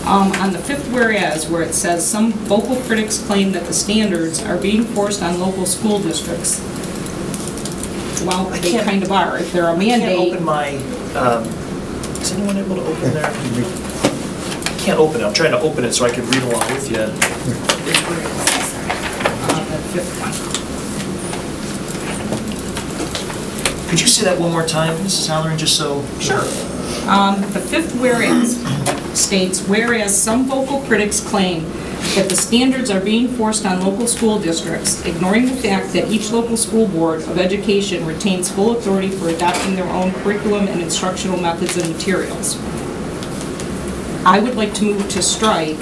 On the fifth whereas, where it says some vocal critics claim that the standards are being forced on local school districts. Well, they kind of are. If they're a mandate. I can't open my, is anyone able to open there? I can't open it. I'm trying to open it so I can read along with you. Which word is this? The fifth one. Could you say that one more time, Mrs. Halloran, just so? Sure. The fifth whereas states, whereas some vocal critics claim that the standards are being forced on local school districts, ignoring the fact that each local school board of education retains full authority for adopting their own curriculum and instructional methods and materials. I would like to move to strike,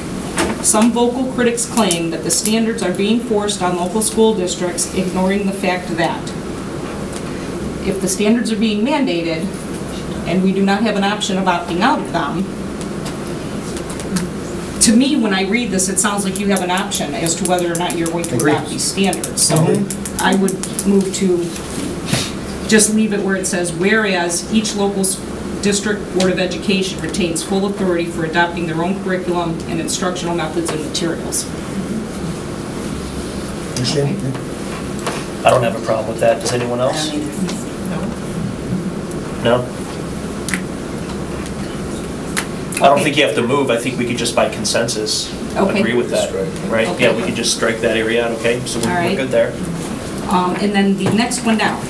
some vocal critics claim that the standards are being forced on local school districts, ignoring the fact that if the standards are being mandated and we do not have an option of opting out of them, to me, when I read this, it sounds like you have an option as to whether or not you're going to adopt these standards. So I would move to just leave it where it says, whereas each local district board of education retains full authority for adopting their own curriculum and instructional methods and materials. I don't have a problem with that. Does anyone else? No? I don't think you have to move. I think we could just by consensus agree with that, right? Okay. Yeah, we could just strike that area out, okay? So we're good there. And then the next one down,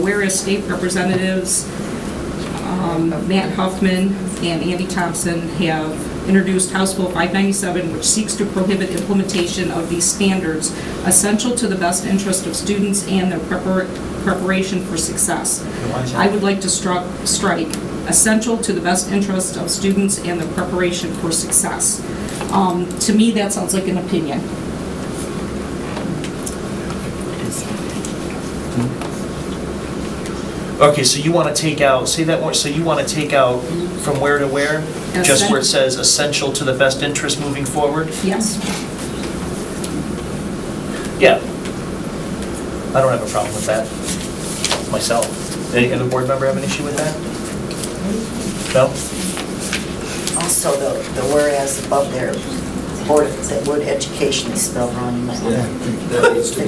whereas state representatives Matt Huffman and Andy Thompson have introduced House Bill 597, which seeks to prohibit implementation of these standards essential to the best interest of students and their preparation for success. I would like to strike essential to the best interest of students and their preparation for success. To me, that sounds like an opinion. Okay, so you want to take out, say that more, so you want to take out from where to where? Just where it says essential to the best interest moving forward? Yes. Yeah. I don't have a problem with that, myself. Any other board member have an issue with that? No? Also, the whereas above there, that word education is spelled wrong in my book. That needs to be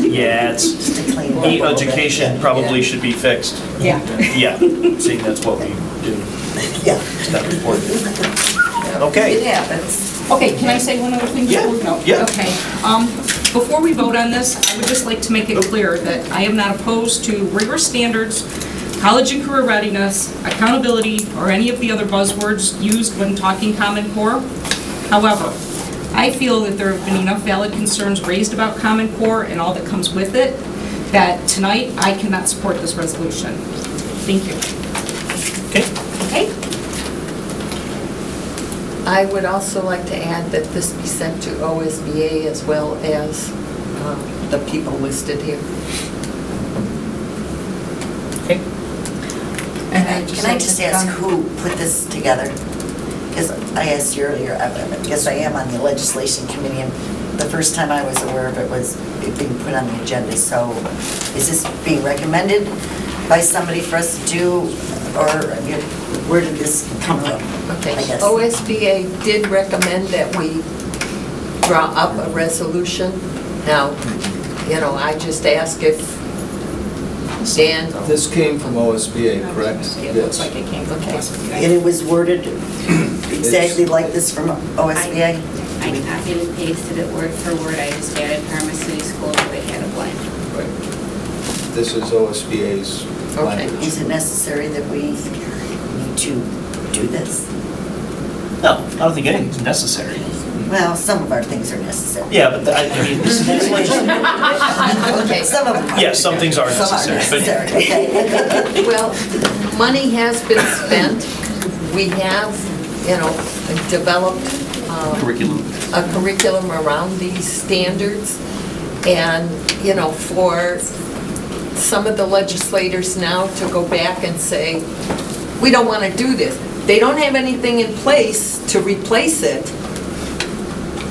Yeah, it's, education probably should be fixed. Yeah. Yeah, seeing that's what we do. Yeah. It's that important. Okay. It happens. Okay, can I say one other thing? Yeah. No. Yeah. Okay. Before we vote on this, I would just like to make it clear that I am not opposed to rigorous standards, college and career readiness, accountability, or any of the other buzzwords used when talking Common Core. However, I feel that there have been enough valid concerns raised about Common Core and all that comes with it that tonight I cannot support this resolution. Thank you. Okay. Okay. I would also like to add that this be sent to OSBA as well as the people listed here. Okay. Can I just ask who put this together? Because I asked you earlier, I guess I am on the legislation committee, and the first time I was aware of it was it being put on the agenda. So is this being recommended by somebody for us to do, or where did this come from? Okay, I guess. OSBA did recommend that we draw up a resolution. Now, I just ask if Dan... This came from OSBA, correct? It looks like it came from OSBA. And it was worded exactly like this from OSBA? I copied and pasted it word for word. I just added Parma City Schools where they had a blank. Right. This is OSBA's language. Is it necessary that we need to do this? No, I don't think anything's necessary. Well, some of our things are necessary. Yeah, but I mean, this legislation. Okay, some of them are. Yeah, some things are necessary. Okay. Well, money has been spent. We have, developed a curriculum around these standards. And, for some of the legislators now to go back and say, we don't want to do this. They don't have anything in place to replace it.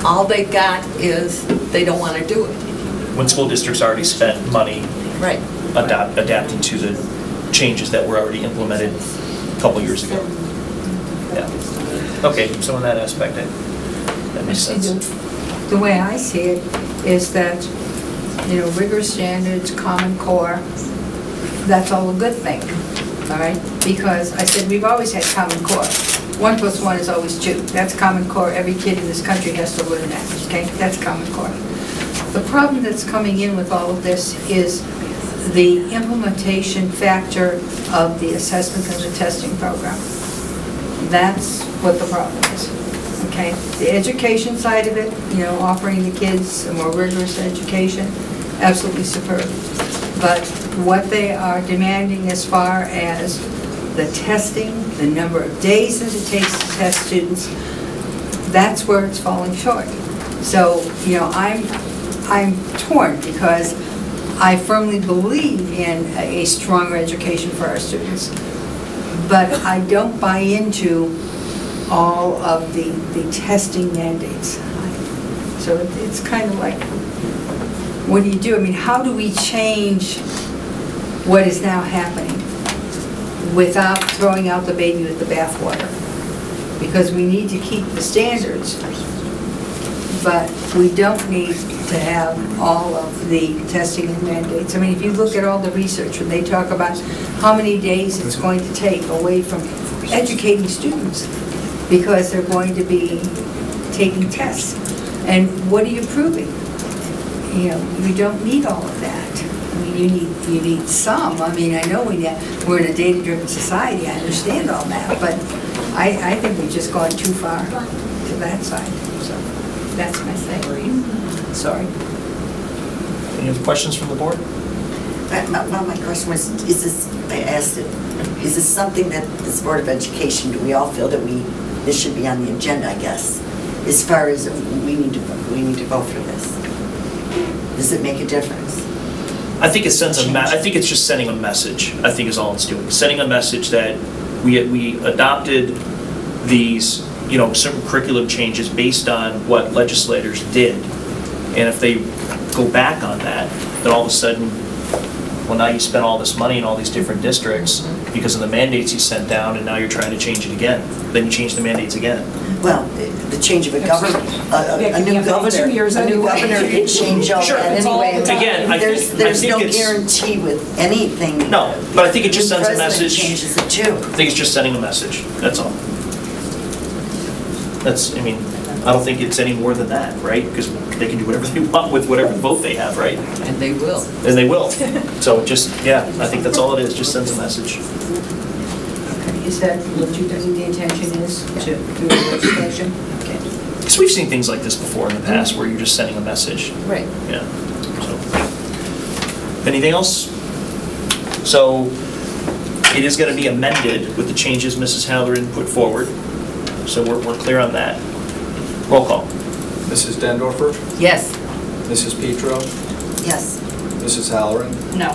All they got is they don't want to do it. When school districts already spent money Right. adapting to the changes that were already implemented a couple years ago. Yeah. Okay, so in that aspect, that makes sense. The way I see it is that, rigorous standards, Common Core, that's all a good thing, all right? Because I said we've always had Common Core. 1 + 1 is always 2. That's Common Core. Every kid in this country has to learn that, okay? That's Common Core. The problem that's coming in with all of this is the implementation factor of the assessment and the testing program. That's what the problem is, okay? The education side of it, you know, offering the kids a more rigorous education, absolutely superb. But what they are demanding as far as the testing, the number of days that it takes to test students, that's where it's falling short. So, you know, I'm torn because I firmly believe in a stronger education for our students, but I don't buy into all of the testing mandates. So it's kind of like, what do you do? I mean, how do we change what is now happening without throwing out the baby with the bathwater? Because we need to keep the standards, but we don't need to have all of the testing and mandates. I mean, if you look at all the research, when they talk about how many days it's going to take away from educating students because they're going to be taking tests. And what are you proving? You know, you don't need all of that. I mean, you need some. I mean, I know we're in a data-driven society. I understand all that, but I think we've just gone too far to that side. So that's my say. Sorry. Any other questions from the board? My question was, is this something that this Board of Education, do we all feel that this should be on the agenda, I guess, as far as we need to vote for this? Does it make a difference? I think it sends I think it's just sending a message, I think is all it's doing. Sending a message that we adopted these, you know, certain curriculum changes based on what legislators did. And if they go back on that, then all of a sudden, well, now you spent all this money in all these different districts because of the mandates you sent down, and now you're trying to change it again. Then you change the mandates again. Well, the change of a government, a new governor can change all that anyway. Again, there's no guarantee with anything. No, but I think it just sends a message. message. Changes it too. I think it's just sending a message. That's all. I mean, I don't think it's any more than that, right? Because they can do whatever they want with whatever vote they have, right? And they will. And they will. So just, yeah, I think that's all it is, just sends a message. Okay, is that what you think the intention is, to do a legislation? Okay. Because we've seen things like this before in the past where you're just sending a message. Right. Yeah. So, anything else? So it is going to be amended with the changes Mrs. Halloran put forward. So we're clear on that. Roll call. Mrs. Dendorfer? Yes. Mrs. Petro? Yes. Mrs. Halloran? No.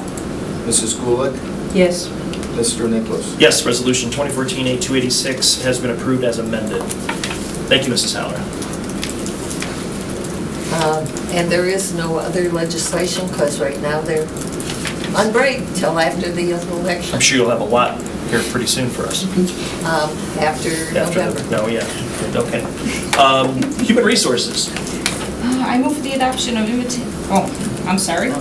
Mrs. Gulick? Yes. Mr. Nicholas? Yes, Resolution 2014-8286 has been approved as amended. Thank you, Mrs. Halloran. And there is no other legislation because right now they're on break till after the election. I'm sure you'll have a lot here pretty soon for us. After November. No, yeah. Okay. Human Resources. I move for the adoption of I'm sorry.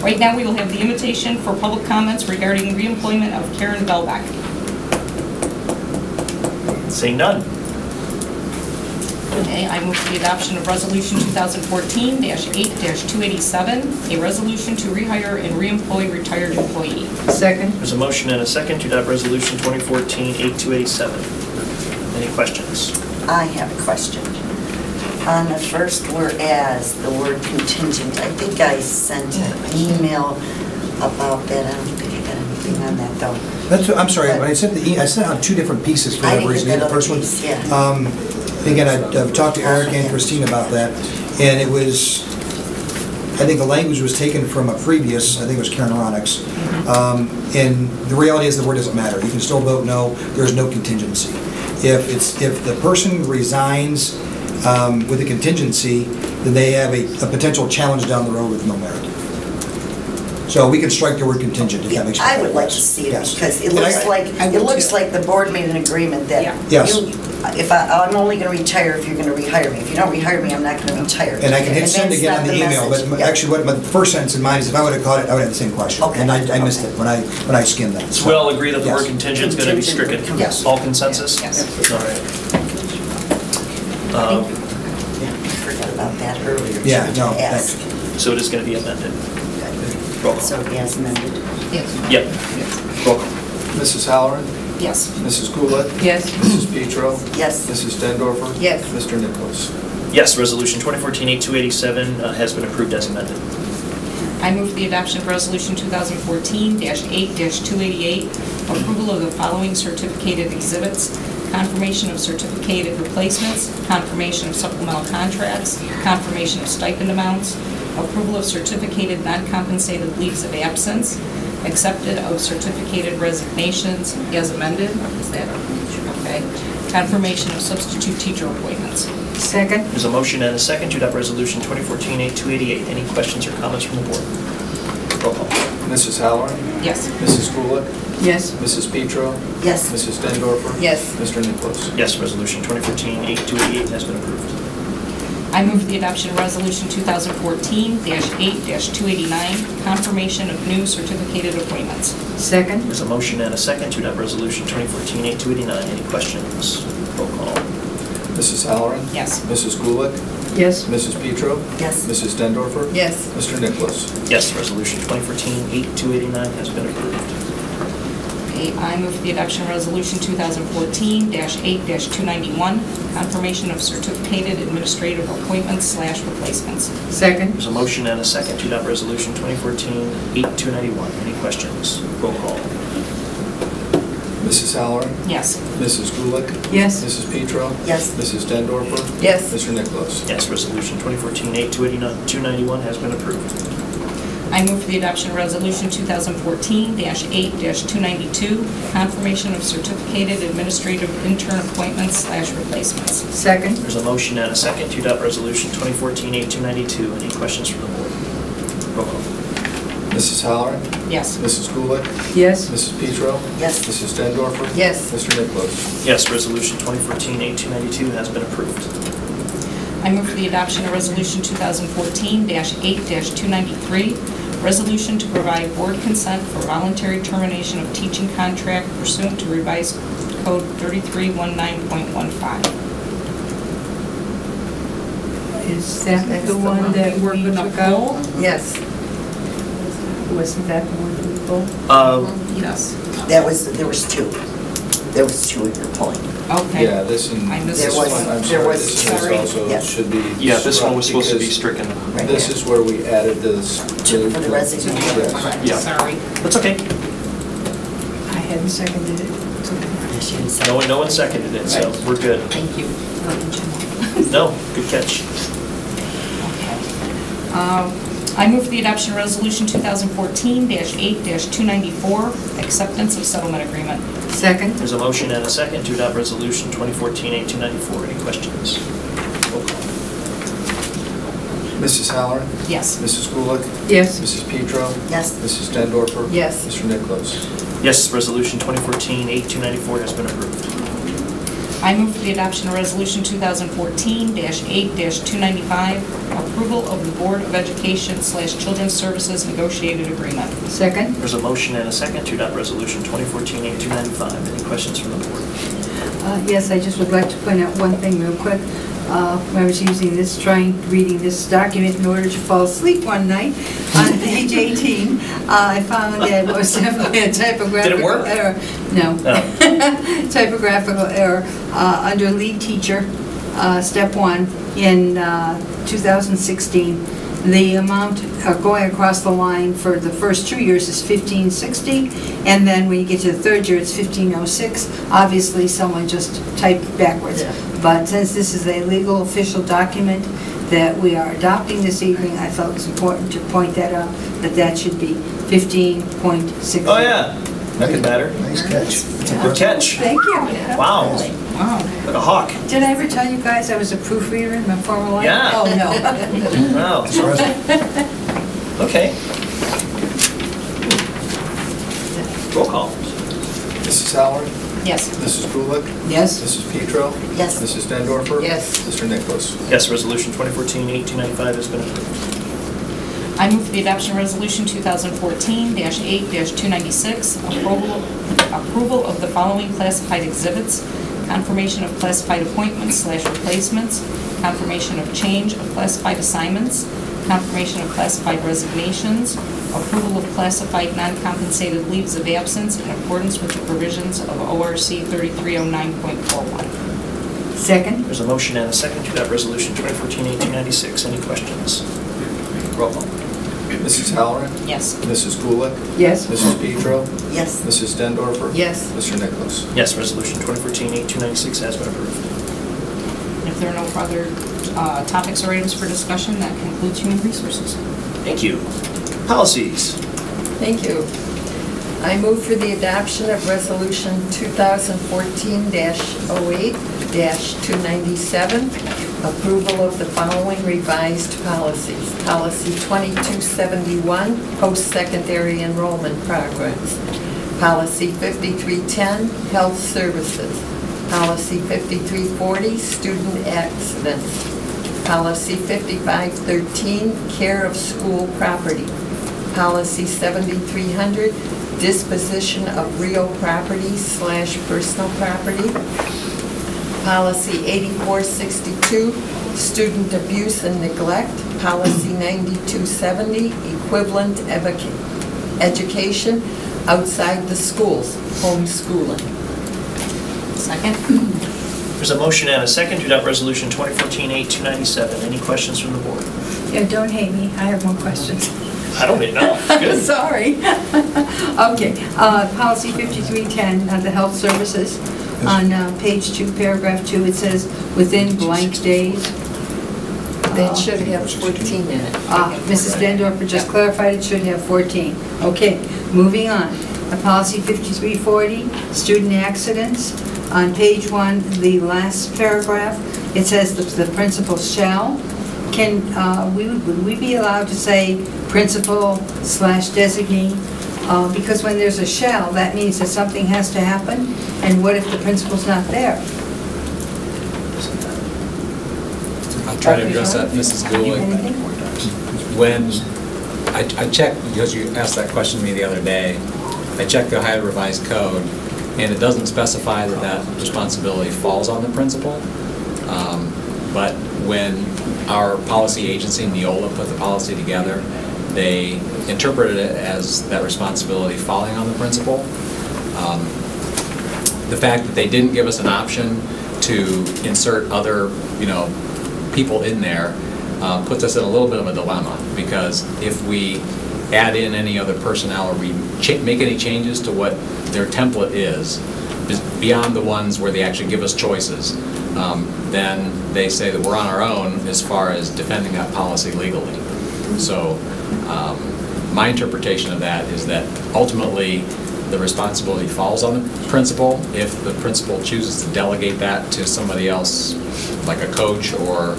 Right now we will have the invitation for public comments regarding reemployment of Karen Belbach. Seeing none. Okay, I move for the adoption of Resolution 2014-8-287, a resolution to rehire and reemploy retired employee. Second. There's a motion and a second to adopt Resolution 2014-8287. Any questions? I have a question. On the first whereas, the word contingent, I think I sent an email about that. I don't think I got anything on that though. I'm sorry, when I sent I sent out two different pieces for that reason. The first one, again, I've talked to Eric and Christine about that, and it was, I think the language was taken from a previous, I think it was Karen Ronnick's, and the reality is the word doesn't matter. You can still vote no, there's no contingency. If the person resigns with a contingency, then they have a potential challenge down the road with no merit. So we can strike the word contingent if that makes sense. I would like to see it because it looks like the board made an agreement that I'm only going to retire if you're going to rehire me. If you don't rehire me, I'm not going to retire. And I can hit send again on the email, but actually what my first sentence in mind is if I would have caught it, I would have the same question. Okay. And I missed it when I skimmed that. So we all agree that the word contingent is going to be stricken? Yes. All consensus? Yes. All right. I forgot about that earlier. Yeah, no, ask. So it is going to be amended. Roll call. So as amended? Yes. Yep. Roll call. Mrs. Halloran? Yes. Mrs. Gulick? Yes. Mrs. Petro? Yes. Mrs. Dendorfer? Yes. Mr. Nichols? Yes, resolution 2014-8287 has been approved as amended. I move the adoption of Resolution 2014-8-288, approval of the following certificated exhibits: confirmation of certificated replacements, confirmation of supplemental contracts, confirmation of stipend amounts, approval of certificated non-compensated leaves of absence, accepted of certificated resignations as amended. Is that okay? Confirmation of substitute teacher appointments. Second. There's a motion and a second to adopt resolution 2014-8288. Any questions or comments from the board? Roll call. Mrs. Halloran? Yes. Mrs. Gulick? Yes. Mrs. Petro? Yes. Mrs. Dendorfer? Yes. Mr. Nichols? Yes, resolution 2014-8288 has been approved. I move the adoption of Resolution 2014-8-289, confirmation of new certificated appointments. Second. There's a motion and a second to adopt resolution 2014-8289. Any questions? Roll call. Mrs. Halloran? Yes. Mrs. Gulick? Yes. Mrs. Petro? Yes. Mrs. Dendorfer? Yes. Mr. Nichols? Yes, resolution 2014-8289 has been approved. Okay, I move the adoption of Resolution 2014-8-291, confirmation of certificated administrative appointments / replacements. Second. There's a motion and a second to adopt resolution 2014-8291. Any questions? Roll call. Mrs. Halloran? Yes. Mrs. Gulick? Yes. Mrs. Petro? Yes. Mrs. Dendorfer? Yes. Mr. Nichols? Yes, resolution 2014-8-291 has been approved. I move for the adoption of Resolution 2014-8-292, confirmation of certificated administrative intern appointments / replacements. Second. There's a motion and a second to adopt resolution 2014-8-292. Any questions from the board? Roll call. Mrs. Halloran? Yes. Mrs. Gulick? Yes. Mrs. Petro? Yes. Mrs. Dendorfer? Yes. Mr. Nichols? Yes, resolution 2014-8-292 has been approved. I move for the adoption of Resolution 2014-8-293, resolution to provide board consent for voluntary termination of teaching contract pursuant to revised code 3319.15. Is that the one that we took out? Yes. Wasn't that the one that we pulled? Yes. There was two. There was two in your pulling. Okay. Yeah, this and I missed this There one, was- I'm there sorry, was- this sorry, is also yes. should be. Yeah, this one was supposed to be because stricken. This is where we added this. For the resignation, Yes. correct. Yeah. Sorry. That's okay. I hadn't seconded it. No one seconded it, so we're good. Thank you. No, good catch. I move for the adoption of Resolution 2014-8-294, acceptance of settlement agreement. Second. There's a motion and a second to adopt resolution 2014-8-294. Any questions? Roll call. Mrs. Halloran? Yes. Mrs. Gulick? Yes. Mrs. Petro? Yes. Mrs. Dendorfer? Yes. Mr. Nichols? Yes, resolution 2014-8-294 has been approved. I move for the adoption of Resolution 2014-8-295, approval of the Board of Education / Children's Services negotiated agreement. Second. There's a motion and a second to adopt resolution 2014-8-295. Any questions from the board? Yes, I just would like to point out one thing real quick. When I was reading this document in order to fall asleep one night, on page 18, I found that it was definitely a typographical error. No. Oh. Typographical error under lead teacher, step 1, in 2016. The amount going across the line for the first 2 years is 1560, and then when you get to the third year, it's 1506. Obviously, someone just typed backwards. Yeah. But since this is a legal official document that we are adopting this evening, I felt it was important to point that out, that should be 15.60. Oh, yeah. Nothing matter. Nice catch. Good catch. Thank you. Wow. Wow. Like a hawk. Did I ever tell you guys I was a proofreader in my former life? Yeah. Oh, no. Wow. Okay. Roll call. Mrs. Halloran? Yes. Mrs. Gulick? Yes. Mrs. Petro? Yes. Mrs. Dendorfer? Yes. Mr. Nichols? Yes, resolution 2014-8-295 has been approved. I move for the adoption of Resolution 2014-8-296, approval of the following classified exhibits: confirmation of classified appointments / replacements, confirmation of change of classified assignments, confirmation of classified resignations, approval of classified non-compensated leaves of absence in accordance with the provisions of ORC 3309.41. Second. There's a motion and a second to adopt Resolution 2014-1896. Any questions? Roll call. Mrs. Halloran? Yes. Mrs. Gulick? Yes. Mrs. Petro? Yes. Mrs. Dendorfer? Yes. Mr. Nichols? Yes, Resolution 2014-1896 has been approved. If there are no further topics or items for discussion, that concludes human resources. Thank you. Policies. Thank you. I move for the adoption of Resolution 2014-08-297, approval of the following revised policies. Policy 2271, post-secondary enrollment programs. Policy 5310, health services. Policy 5340, student accidents. Policy 5513, care of school property. Policy 7300, disposition of real property / personal property. Policy 8462, student abuse and neglect. Policy 9270, equivalent education outside the schools, homeschooling. Second. There's a motion and a second to adopt Resolution 2014-8297. Any questions from the board? Yeah, don't hate me. I have one question. I don't need no. Good. Sorry. Okay. Policy 5310, the health services. On page 2, paragraph 2, it says, within blank days. That should have 14 in it. Mrs. Dendorfer just clarified it should have 14. Okay, moving on. Policy 5340, student accidents. On page 1, the last paragraph, it says the principal shall. Would we be allowed to say principal / designee? Because when there's a shall, that means that something has to happen. And what if the principal's not there? I'll try to address that, Mrs. Gulick. When I checked, because you asked that question to me the other day, I checked the Ohio Revised Code, and it doesn't specify that that responsibility falls on the principal. But when our policy agency, Neola, put the policy together, they interpreted it as that responsibility falling on the principal. The fact that they didn't give us an option to insert other, people in there puts us in a little bit of a dilemma, because if we add in any other personnel or we make any changes to what their template is beyond the ones where they actually give us choices, then they say that we're on our own as far as defending that policy legally. So my interpretation of that is that ultimately the responsibility falls on the principal. If the principal chooses to delegate that to somebody else, like a coach or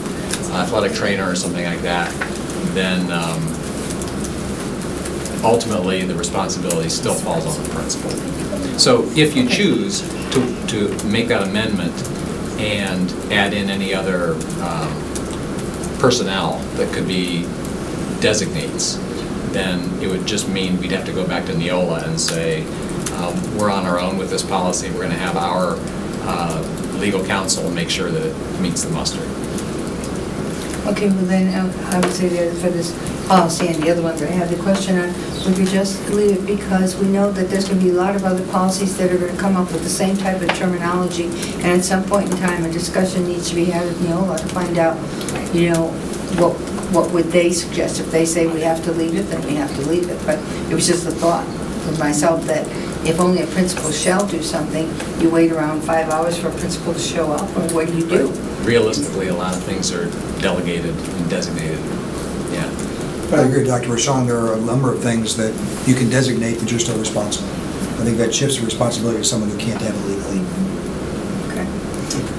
athletic trainer or something like that, then ultimately the responsibility still falls on the principal. So if you choose to make that amendment and add in any other personnel that could be designates, then it would just mean we'd have to go back to Neola and say, we're on our own with this policy. We're going to have our legal counsel make sure that it meets the muster. Okay, well then I would say that for this policy and the other one that I had the question on, we could just leave it, because we know that there's going to be a lot of other policies that are going to come up with the same type of terminology, and at some point in time a discussion needs to be had with Neola to find out, what would they suggest. If they say we have to leave it, then we have to leave it. But it was just a thought for myself that if only a principal shall do something, you wait around 5 hours for a principal to show up, or what do you do? Realistically, a lot of things are delegated and designated. Yeah. I agree with Dr. Rashawn. There are a number of things that you can designate that you're still responsible. I think that shifts the responsibility to someone who can't have it legally. Okay.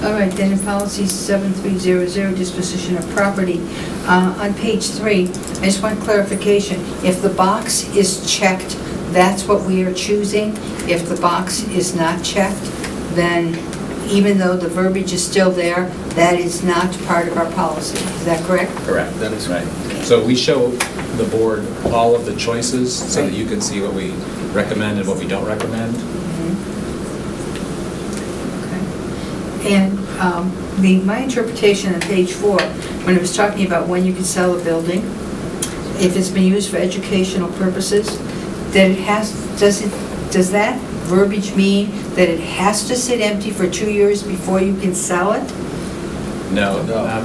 All right, then in policy 7300, disposition of property, on page 3, I just want clarification. If the box is checked, that's what we are choosing. If the box is not checked, then even though the verbiage is still there, that is not part of our policy. Is that correct? Correct. That is right. So we show the board all of the choices so that you can see what we recommend and what we don't recommend. Okay. And my interpretation on page 4, when it was talking about when you can sell a building, if it's been used for educational purposes, that it has, does that verbiage mean that it has to sit empty for 2 years before you can sell it? No.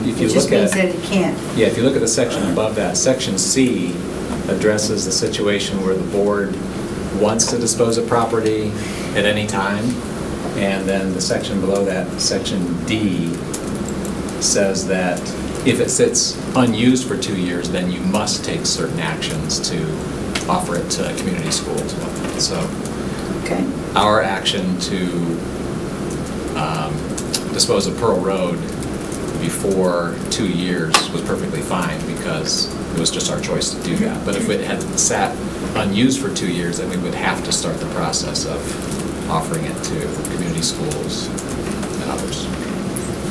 If you It just look means at, that it can't. yeah, if you look at the section above that, section C addresses the situation where the board wants to dispose of property at any time, and then the section below that, section D, says that if it sits unused for 2 years, then you must take certain actions to offer it to community schools. So Okay. our action to dispose of Pearl Road before 2 years was perfectly fine because it was just our choice to do that. But if it had sat unused for 2 years, then we would have to start the process of offering it to community schools and others.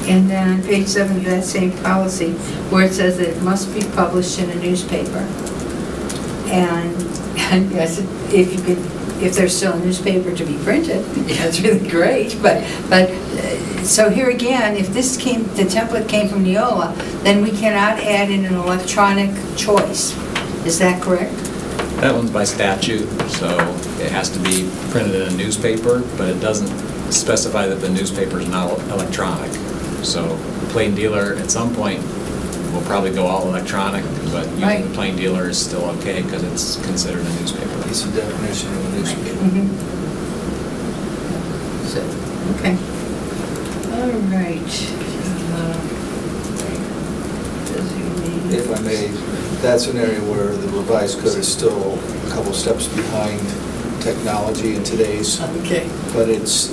And then on page 7 of that same policy, where it says that it must be published in a newspaper. And yes, if you could, if there's still a newspaper to be printed, yeah, it's really great. But so here again, if this came, the template came from Neola, then we cannot add in an electronic choice. Is that correct? That one's by statute, so it has to be printed in a newspaper, but it doesn't specify that the newspaper is not electronic. So plain dealer at some point will probably go all electronic, but using the plain dealer is still okay because it's considered a newspaper. It's a definition of a newspaper. So, okay. All right. If I may, that's an area where the revised code is still a couple steps behind technology in today's. Okay. But it's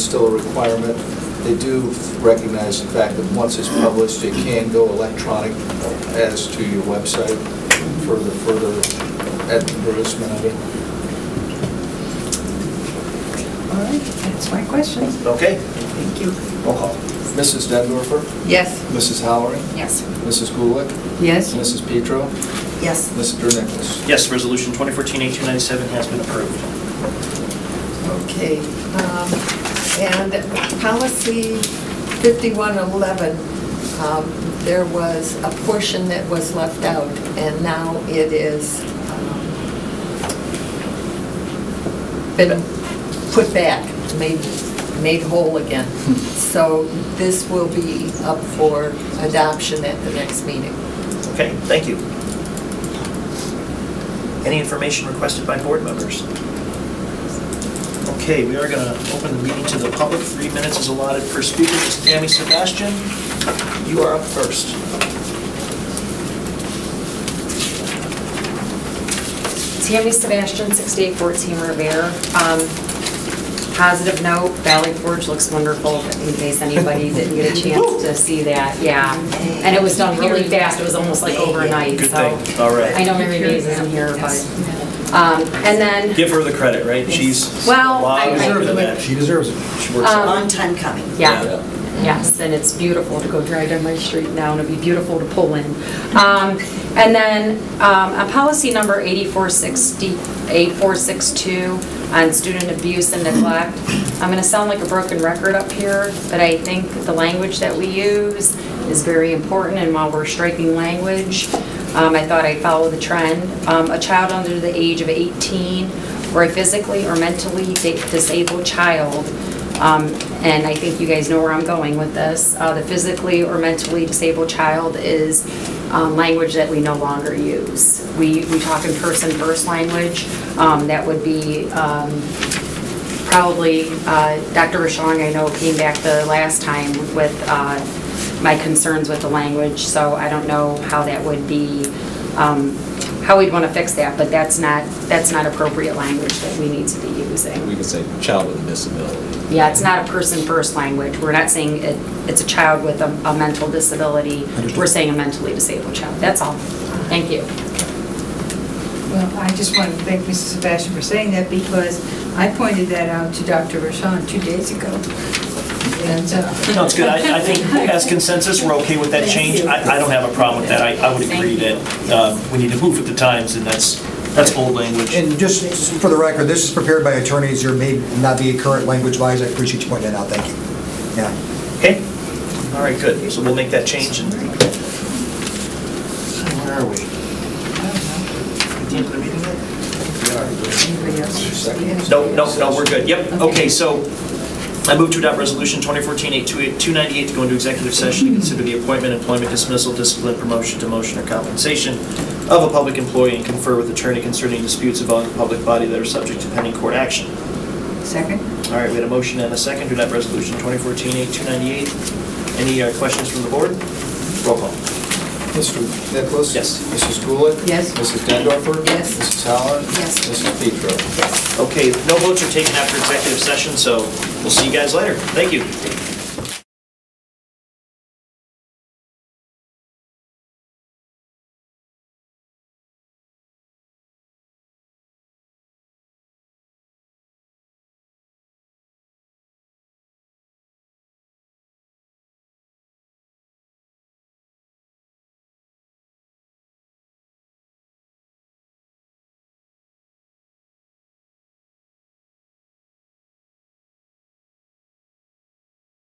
still a requirement. They do recognize the fact that once it's published, it can go electronic as to your website for the further advertisement of it. All right, that's my question. Okay. Thank you. Roll call. Mrs. Dendorfer? Yes. Mrs. Halloran? Yes. Mrs. Gulick? Yes. Mrs. Petro? Yes. Mr. Nicholas? Yes, resolution 2014-8297 has been approved. Okay, and policy 5111, there was a portion that was left out, and now it is been put back, made whole again. So this will be up for adoption at the next meeting. Okay, thank you. Any information requested by board members? Okay, we are going to open the meeting to the public. 3 minutes is allotted per speaker. Ms. Tammy Sebastian, you are up first. Tammy Sebastian, 6814 Revere. Positive note, Valley Forge looks wonderful, in case anybody didn't get a chance to see that, yeah. And it was done really fast, it was almost like overnight, Good so. thing. All right. I know Mary Mays isn't here, but, and then. Give her the credit, right? She's Well, a lot I- of I- work for that. She deserves it. She works hard. Long time coming. Yeah, yes, and it's beautiful to go drive down my street now, and it'd be beautiful to pull in. And then on policy number 8462 on student abuse and neglect, I'm going to sound like a broken record up here, but I think the language that we use is very important, and while we're striking language, I thought I'd follow the trend. A child under the age of 18 or a physically or mentally disabled child, and I think you guys know where I'm going with this. The physically or mentally disabled child is language that we no longer use. We talk in person first language. That would be probably Dr. Rashong, I know, came back the last time with my concerns with the language, so I don't know how that would be, how we'd want to fix that, but that's not appropriate language that we need to be using. We could say child with a disability. Yeah, it's not a person first language. We're not saying it's a child with a mental disability. We're saying a mentally disabled child. That's all. Thank you. Well, I just want to thank Mrs. Sebastian for saying that because I pointed that out to Dr. Rashan 2 days ago. And, No, it's good. I think as consensus, we're okay with that change. I don't have a problem with that. I would agree that we need to move with the times, and that's old language. And just for the record, this is prepared by attorneys. There may not be a current language-wise. I appreciate you pointing that out. Thank you. Yeah. Okay. All right, good. So we'll make that change. And where are we? the end of the meeting yet? No, we're good. Yep. Okay, so I move to adopt Resolution 2014-298 to go into executive session to consider the appointment, employment, dismissal, discipline, promotion, demotion, or compensation of a public employee and confer with attorney concerning disputes involving the public body that are subject to pending court action. Second. All right, we had a motion and a second to adopt Resolution 2014-298. Any questions from the board? Roll call. Mr. Nicholas? Yes. Mrs. Gulick? Yes. Mrs. Dendorfer? Yes. Mrs. Allen? Yes. Mrs. Petro? Okay, no votes are taken after executive session, so we'll see you guys later. Thank you.